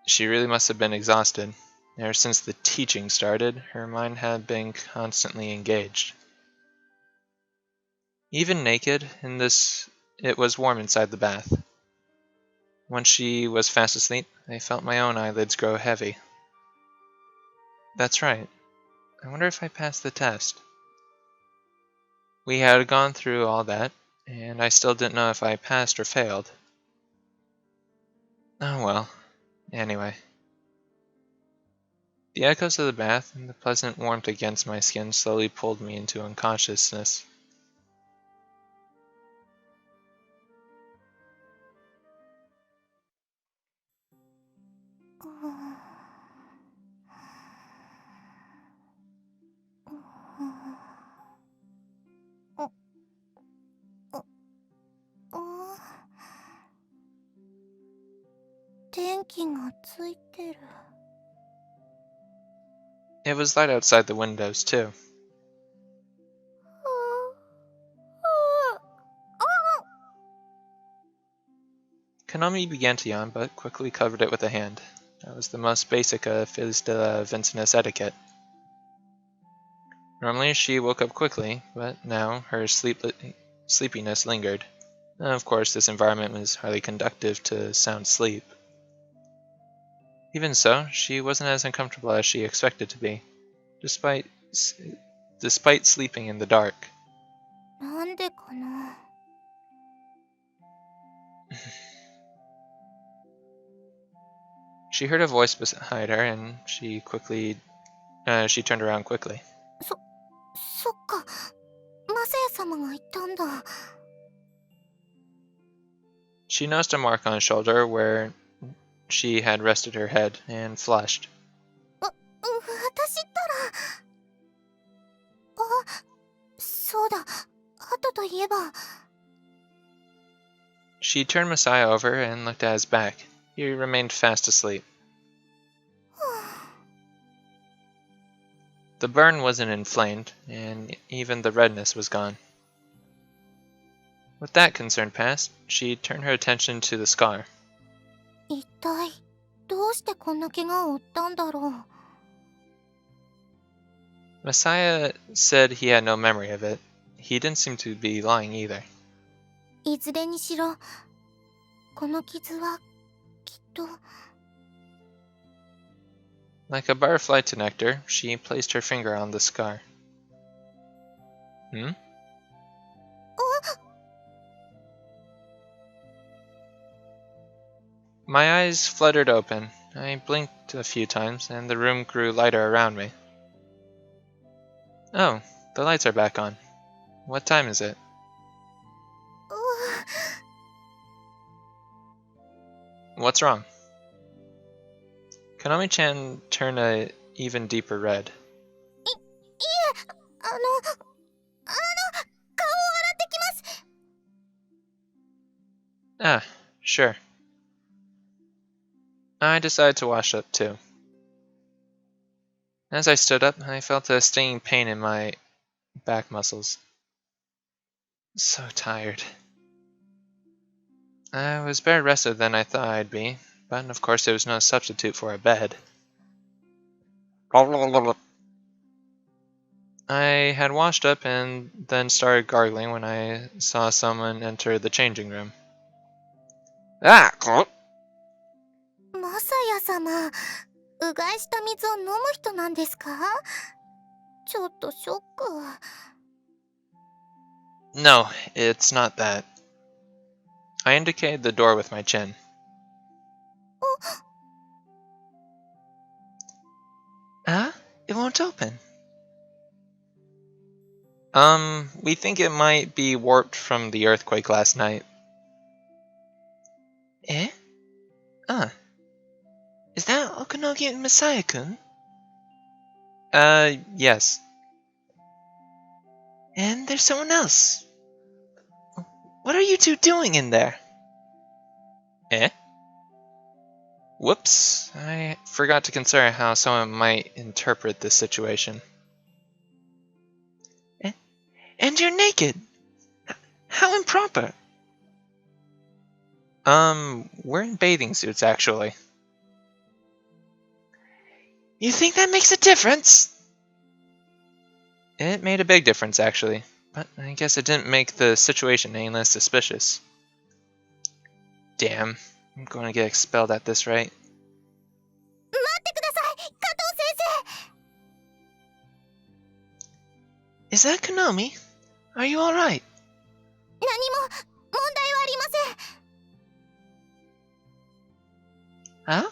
She really must have been exhausted. Ever since the teaching started, her mind had been constantly engaged. Even naked, it was warm inside the bath. Once she was fast asleep, I felt my own eyelids grow heavy. That's right. I wonder if I passed the test. We had gone through all that, and I still didn't know if I passed or failed. Oh well. Anyway. The echoes of the bath and the pleasant warmth against my skin slowly pulled me into unconsciousness. It was light outside the windows, too. Konomi began to yawn, but quickly covered it with a hand. That was the most basic of Fils de la Vincennes etiquette. Normally she woke up quickly, but now her sleepiness lingered. Of course, this environment was highly conducive to sound sleep. Even so, she wasn't as uncomfortable as she expected to be, despite sleeping in the dark. なんでかな。She heard a voice beside her, and she turned around quickly. そっか。マサヤ様が言ったんだ。She noticed a mark on his shoulder where she had rested her head, and flushed. 私ったら。あ、そうだ。後といえば。She turned Masaya over and looked at his back. He remained fast asleep. The burn wasn't inflamed, and even the redness was gone. With that concern past, she turned her attention to the scar. 痛い。どうしてこんな怪我を負ったんだろう。 Masaya said he had no memory of it. He didn't seem to be lying either. いずれにしろこの傷はきっと。 Like a butterfly to nectar, she placed her finger on the scar. Hmm? My eyes fluttered open. I blinked a few times, and the room grew lighter around me. Oh, the lights are back on. What time is it? What's wrong? Konomi-chan turned an even deeper red. いえ、顔を洗ってきます。 Ah, sure. I decided to wash up too. As I stood up, I felt a stinging pain in my back muscles. So tired. I was better rested than I thought I'd be, but of course there was no substitute for a bed. I had washed up and then started gargling when I saw someone enter the changing room. Ah! マサヤ様、うがいした水を飲む人なんですか？ちょっとショック。 No, it's not that. I indicated the door with my chin. Huh? It won't open. We think it might be warped from the earthquake last night. Eh? Is that Okanogi Masaya-kun? Yes. And there's someone else. What are you two doing in there? Eh? Whoops, I forgot to consider how someone might interpret this situation. And you're naked! How improper! We're in bathing suits, actually. You think that makes a difference? It made a big difference, actually. But I guess it didn't make the situation any less suspicious. Damn, I'm going to get expelled at this rate. 待ってください、加藤先 Is that Konomi? Are you alright? 生。何も問題はありません。 Huh?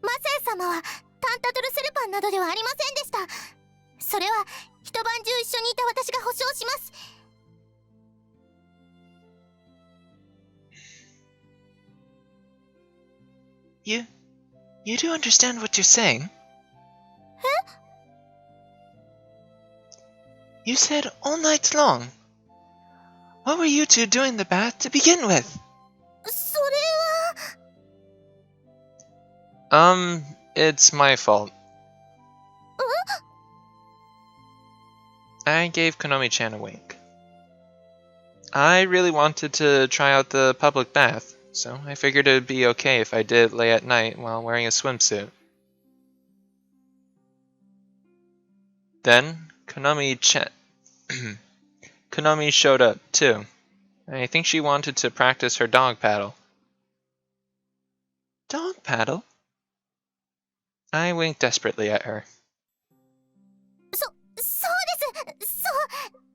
マサヤ様はタンタドルセルパンなどではありませんでした。それは一晩中一緒にいた私が保証します。 You do understand what you're saying? You said all night long. What were you two doing in the bath to begin with? それは。 It's my fault. I gave Konomi-chan a wink. I really wanted to try out the public bath, so I figured it would be okay if I did lay at night while wearing a swimsuit. Then, Konomi showed up, too. I think she wanted to practice her dog paddle. Dog paddle? I winked desperately at her. そうです。そう。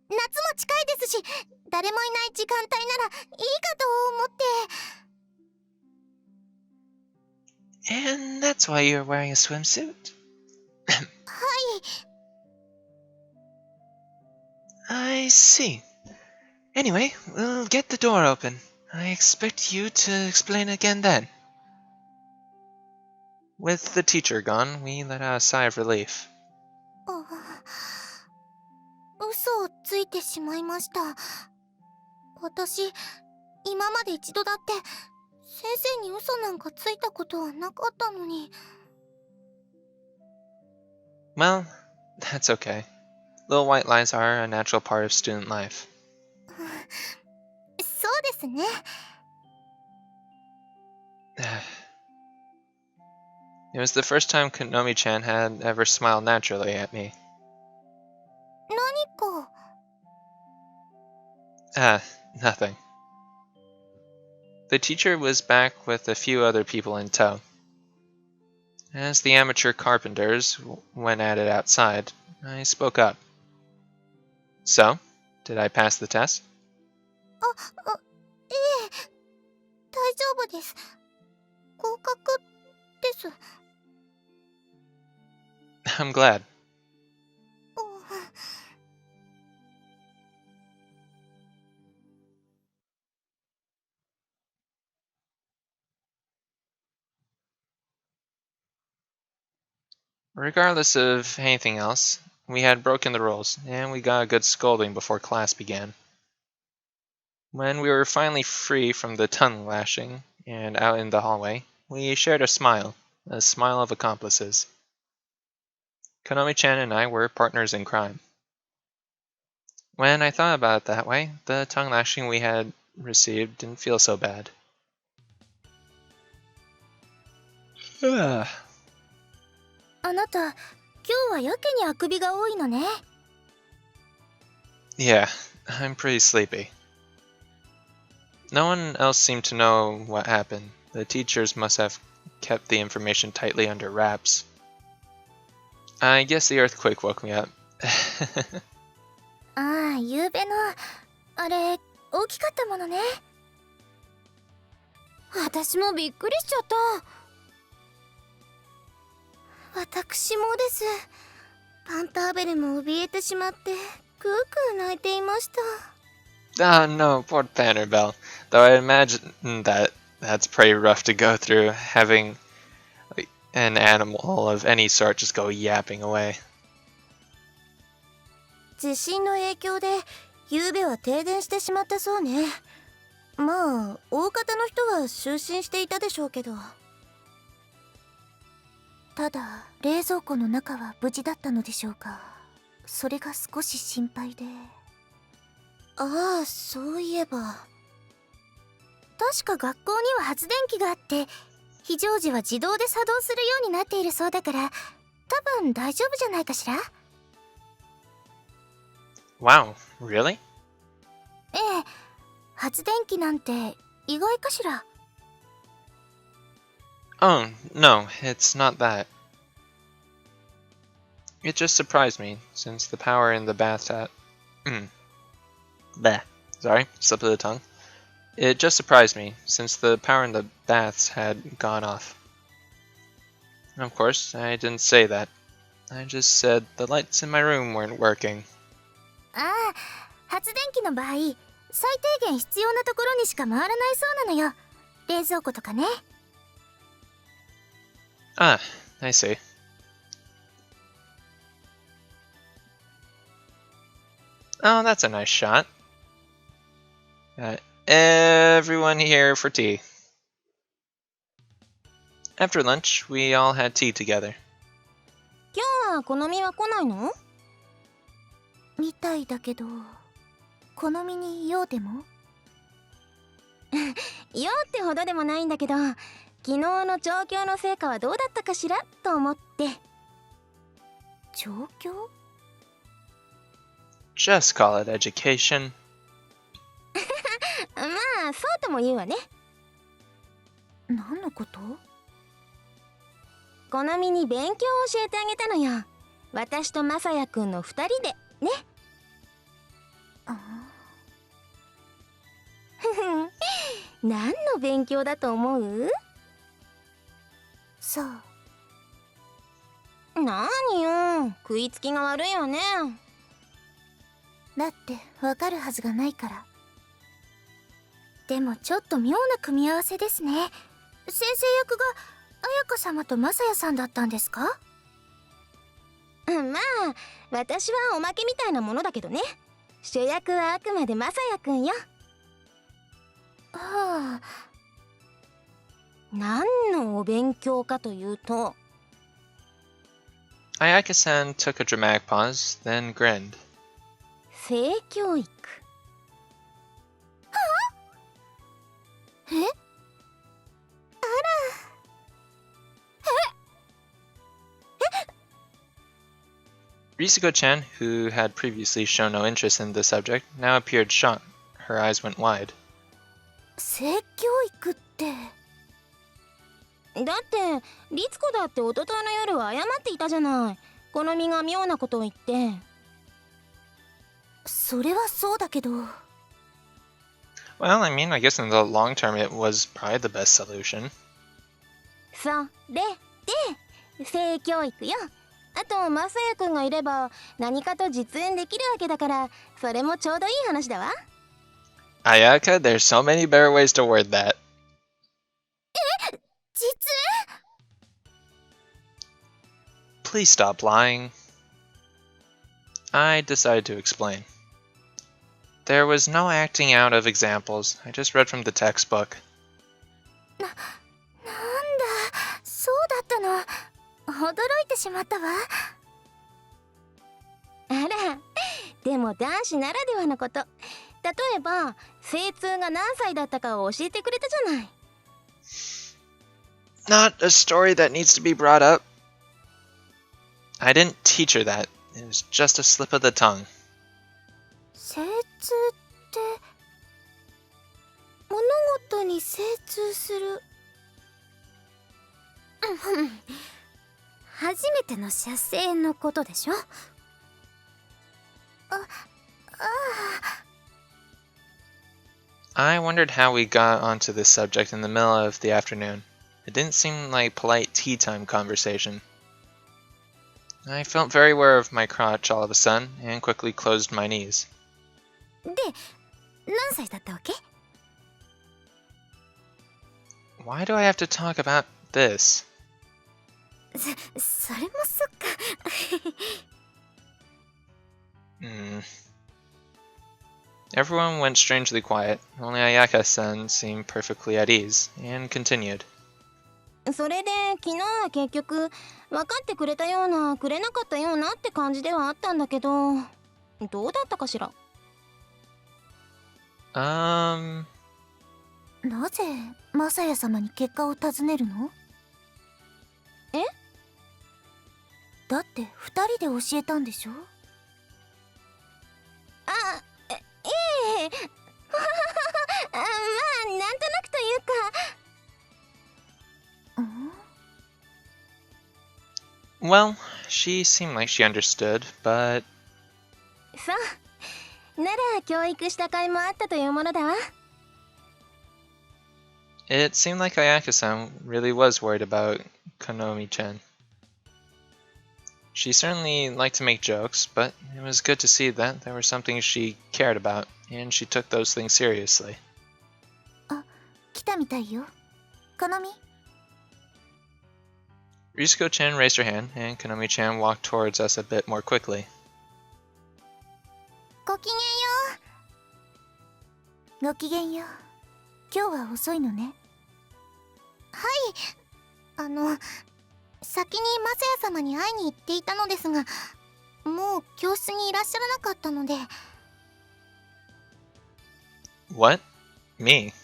夏も近いですし、誰もいない時間帯ならいいかと思って。 And that's why you're wearing a swimsuit? はい。 I see. Anyway, we'll get the door open. I expect you to explain again then. With the teacher gone, we let out a sigh of relief. 嘘をついてしまいました。私、今まで一度だって先生に嘘なんかついたことはなかったのに。 Well, that's okay. Little white lies are a natural part of student life. そうですね。It was the first time Konomi-chan had ever smiled naturally at me. 何か Ah, nothing. The teacher was back with a few other people in tow. As the amateur carpenters went at it outside, I spoke up. So, did I pass the test? ええ、大丈夫です。合格です。I'm glad. うん Regardless of anything else, we had broken the rules, and we got a good scolding before class began. When we were finally free from the tongue lashing and out in the hallway, we shared a smile of accomplices. Konomi-chan and I were partners in crime. When I thought about it that way, the tongue lashing we had received didn't feel so bad. あなた、今日はやけにあくびが多いのね。Yeah, I'm pretty sleepy. No one else seemed to know what happened. The teachers must have kept the information tightly under wraps. I guess the earthquake woke me up. ああ、ゆうべの、あれ、大きかったものね。私もびっくりしちゃった。私もです。パンターベルも怯えてしまって、クークー泣いていました。Oh no, poor Pannerbell. Though I imagine that that's pretty rough to go through, having an animal of any sort just go yapping away. 地震の影響で、ゆうべは停電してしまったそうね。まあ、大方の人は就寝していたでしょうけど。ただ、冷蔵庫の中は無事だったのでしょうか。それが少し心配で。ああ、そういえば。確か学校には発電機があって、非常時は自動で作動するようになっているそうだから、多分大丈夫じゃないかしら。Wow, really? ええ、発電機なんて意外かしら。Oh, no, it's not that. It just surprised me, since the power in the bathtub... Bleh. Sorry, slip of the tongue. It just surprised me, since the power in the baths had gone off. Of course, I didn't say that. I just said the lights in my room weren't working. ああ、発電機の場合、最低限必要なところにしか回らないそうなのよ。冷蔵庫とかね。Ah, I see. Oh, that's a nice shot. Got everyone here for tea. After lunch, we all had tea together. 今日は好みは来ないの？みたいだけど、好みに用でも？用ってほどでもないんだけど、昨日の調教の成果はどうだったかしらと思って。調教？ Just call it education. まあそうとも言うわね。何のこと？好みに勉強を教えてあげたのよ。私とまさやくんの2人でね。何の勉強だと思う？そう。何よ、食いつきが悪いわね。だってわかるはずがないから。でもちょっと妙な組み合わせですね。先生役が彩香様とまさやさんだったんですか？まあ私はおまけみたいなものだけどね。主役はあくまでまさやくんよ。はあ。何のお勉強かというと、 Ayaka-san took a dramatic pause, then grinned. 性教育。え？あら。Risuko-chan, who had previously shown no interest in the subject, now appeared shocked. Her eyes went wide. 性教育って。だって律子だって一昨日の夜は謝っていたじゃない。好みが妙なことを言って。それはそうだけど。Well, I mean, I guess in the long term it was probably the best solution. それで性教育よ。あとマサヤくんがいれば何かと実演できるわけだから、それもちょうどいい話だわ。Ayaka, there's so many better ways to word that. 実演 Please stop lying. I decided to explain. There was no acting out of examples. I just read from the textbook. なんだ、そうだったの。驚いてしまったわ。あら、でも男子ならではのこと。例えば精通が何歳だったかを教えてくれたじゃない。Not a story that needs to be brought up. I didn't teach her that. It was just a slip of the tongue. 精通って物事に精通する。初めての射精のことでしょ。I wondered how we got onto this subject in the middle of the afternoon. It didn't seem like polite tea time conversation. I felt very aware of my crotch all of a sudden and quickly closed my knees. で、何歳だったわけ？ Why do I have to talk about this? それもそっか。Everyone went strangely quiet. Only Ayaka-san seemed perfectly at ease, and continued. それで昨日は結局分かってくれたようなくれなかったようなって感じではあったんだけど、どうだったかしら。なぜマサヤ様に結果を尋ねるの？え？だって二人で教えたんでしょ？ええまあなんとなくというか。Well, she seemed like she understood, but... そうなら教育した甲斐もあったというものだわ。It seemed like Ayaka-san really was worried about Konomi-chan. She certainly liked to make jokes, but it was good to see that there were some things she cared about, and she took those things seriously. あ、来たみたいよ。Konomi? Risuko-chan raised her hand, and Konomi-chan walked towards us a bit more quickly. ごきげんよう。ごきげんよう。今日は遅いのね。はい。先にマサヤ様に会いに行っていたのですが、もう教室にいらっしゃらなかったので。What? Me?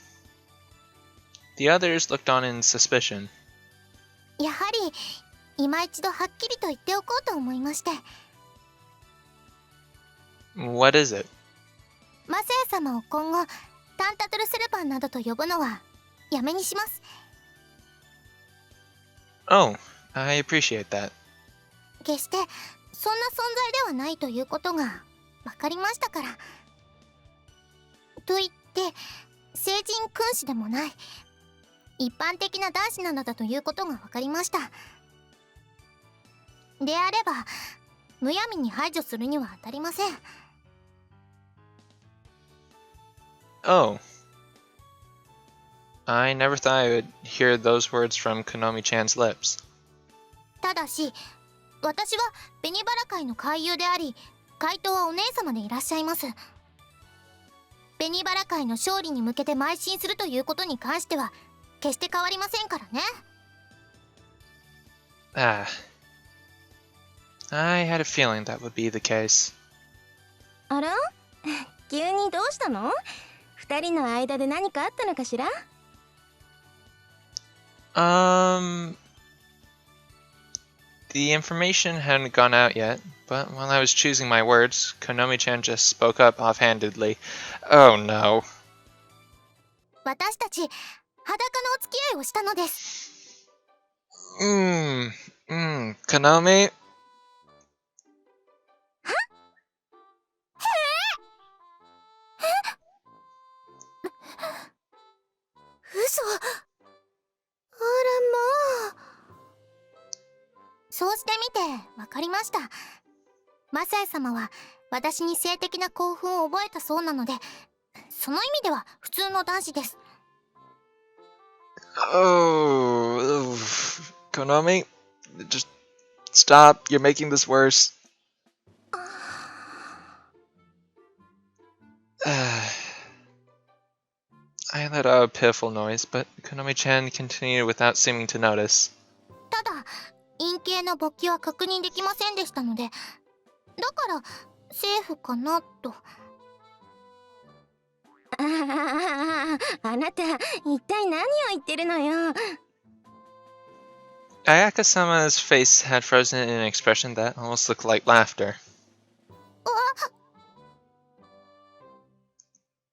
The others looked on in suspicion. やはり今一度はっきりと言っておこうと思いまして。What is it? マサヤ様を今後タンタトルセルパンなどと呼ぶのはやめにします。Oh, I appreciate that. 決してそんな存在ではないということが分かりましたから。と言って聖人君子でもない一般的な男子なのだということが分かりました。であればむやみに排除するには当たりません。Oh. I never thought I would hear those words from Konomi-chan's lips. ただし私は紅バラ会の会友であり、会頭はお姉様でいらっしゃいます。紅バラ会の勝利に向けて邁進するということに関しては決して変わりませんからね。Ah. I had a feeling that would be the case. あら急にどうしたの？二人の間で何かあったのかしら？ The information hadn't gone out yet, but while I was choosing my words, Konomi-chan just spoke up offhandedly. Oh no. 私たち裸のお付き合いをしたのです。Konomi? 嘘。あらまあ。そうしてみてわかりました。マサヤ様は私に性的な興奮を覚えたそうなので、その意味では普通の男子です。Oh, Konomi? Just stop. You're making this worse. I let out a pitiful noise, but Konomi-chan continued without seeming to notice. ただ、陰茎の勃起は確認できませんでしたので、だからセーフかなと。あなた一体何を言ってるのよ。 Ayaka-sama's face had frozen in an expression that almost looked like laughter.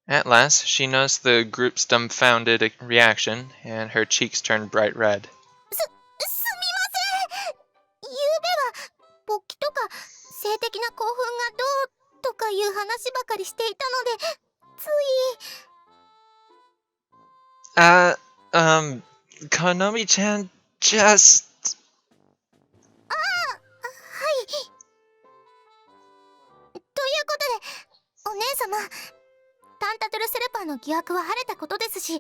At last, she noticed the group's dumbfounded reaction, and her cheeks turned bright red. すみません。ゆうべは勃起とか性的な興奮がどうとかいう話ばかりしていたので、つい。Konomi-chan just... はい。ということで、お姉様、タンタトルセルパーの疑惑は晴れたことですし、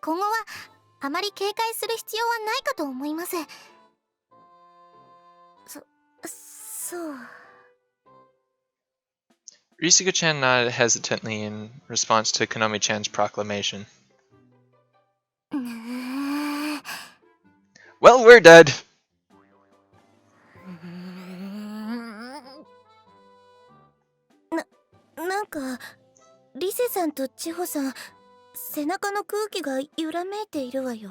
今後はあまり警戒する必要はないかと思います。そう。Risuka-chan nodded hesitantly in response to Konomi-chan's proclamation. Well, we're dead! なんかリセさんと千穂さん、背中の空気が揺らめいているわよ。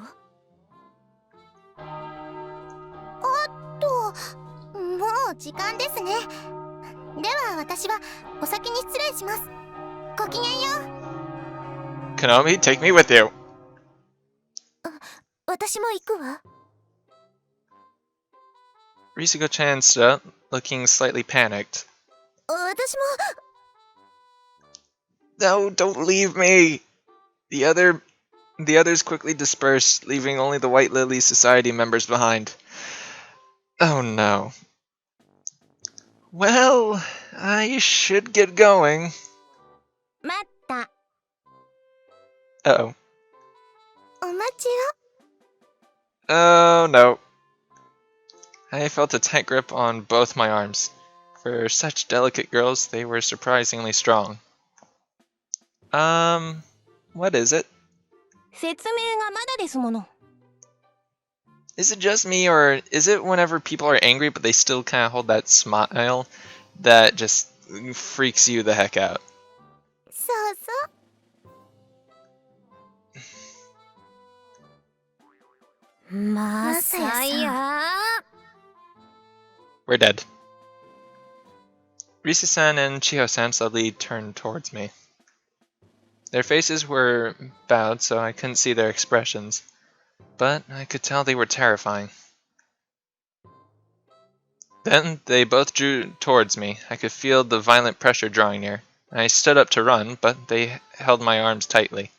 もう時間ですね。では私はお先に失礼します。ごきげんよう。 Konomi, take me with you! 私も行くわ。 Risuka-chan stood up, looking slightly panicked. 私も。 No, don't leave me! The others quickly dispersed, leaving only the White Lily Society members behind. Oh no. Well, I should get going. 待った。 Uh-oh. お待ちを。 Oh no. I felt a tight grip on both my arms. For such delicate girls, they were surprisingly strong. What is it? 説明がまだですもの。 Is it just me, or is it whenever people are angry but they still kind of hold that smile that just freaks you the heck out? そうそう。マサヤ。 We're dead. Risa-san and Chiho-san suddenly turned towards me. Their faces were bowed, so I couldn't see their expressions, but I could tell they were terrifying. Then they both drew towards me. I could feel the violent pressure drawing near. I stood up to run, but they held my arms tightly.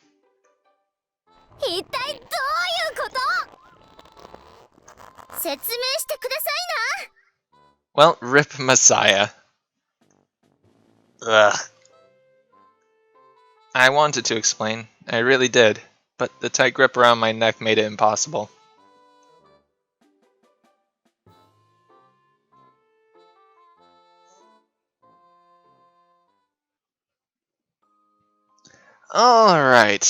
一体どういうこと？説明してくださいな。 Well, rip Masaya. Ugh. I wanted to explain, I really did, but the tight grip around my neck made it impossible. Alright,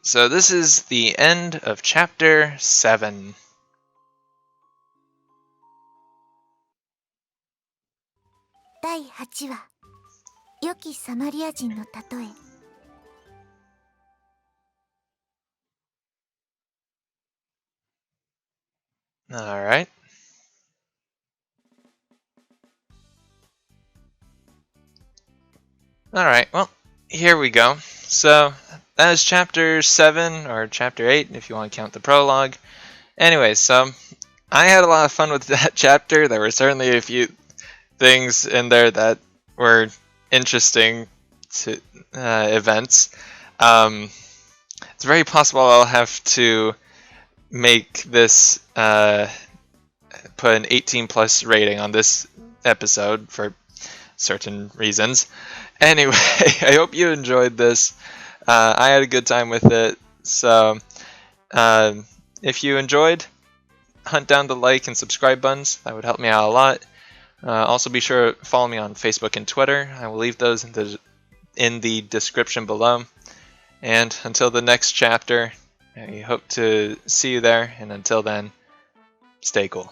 so this is the end of chapter 7. 第8話、良きサマリア人の例え。 Alright. Alright, well, here we go. So, that is chapter 7, or chapter 8, if you want to count the prologue. Anyway, so, I had a lot of fun with that chapter. There were certainly a few things in there that were interesting to events. It's very possible I'll have to make this, put an 18 plus rating on this episode for certain reasons. Anyway, I hope you enjoyed this. I had a good time with it. So, if you enjoyed, hunt down the like and subscribe buttons. That would help me out a lot. Also, be sure to follow me on Facebook and Twitter. I will leave those in the description below. And until the next chapter, I hope to see you there. And until then, stay cool.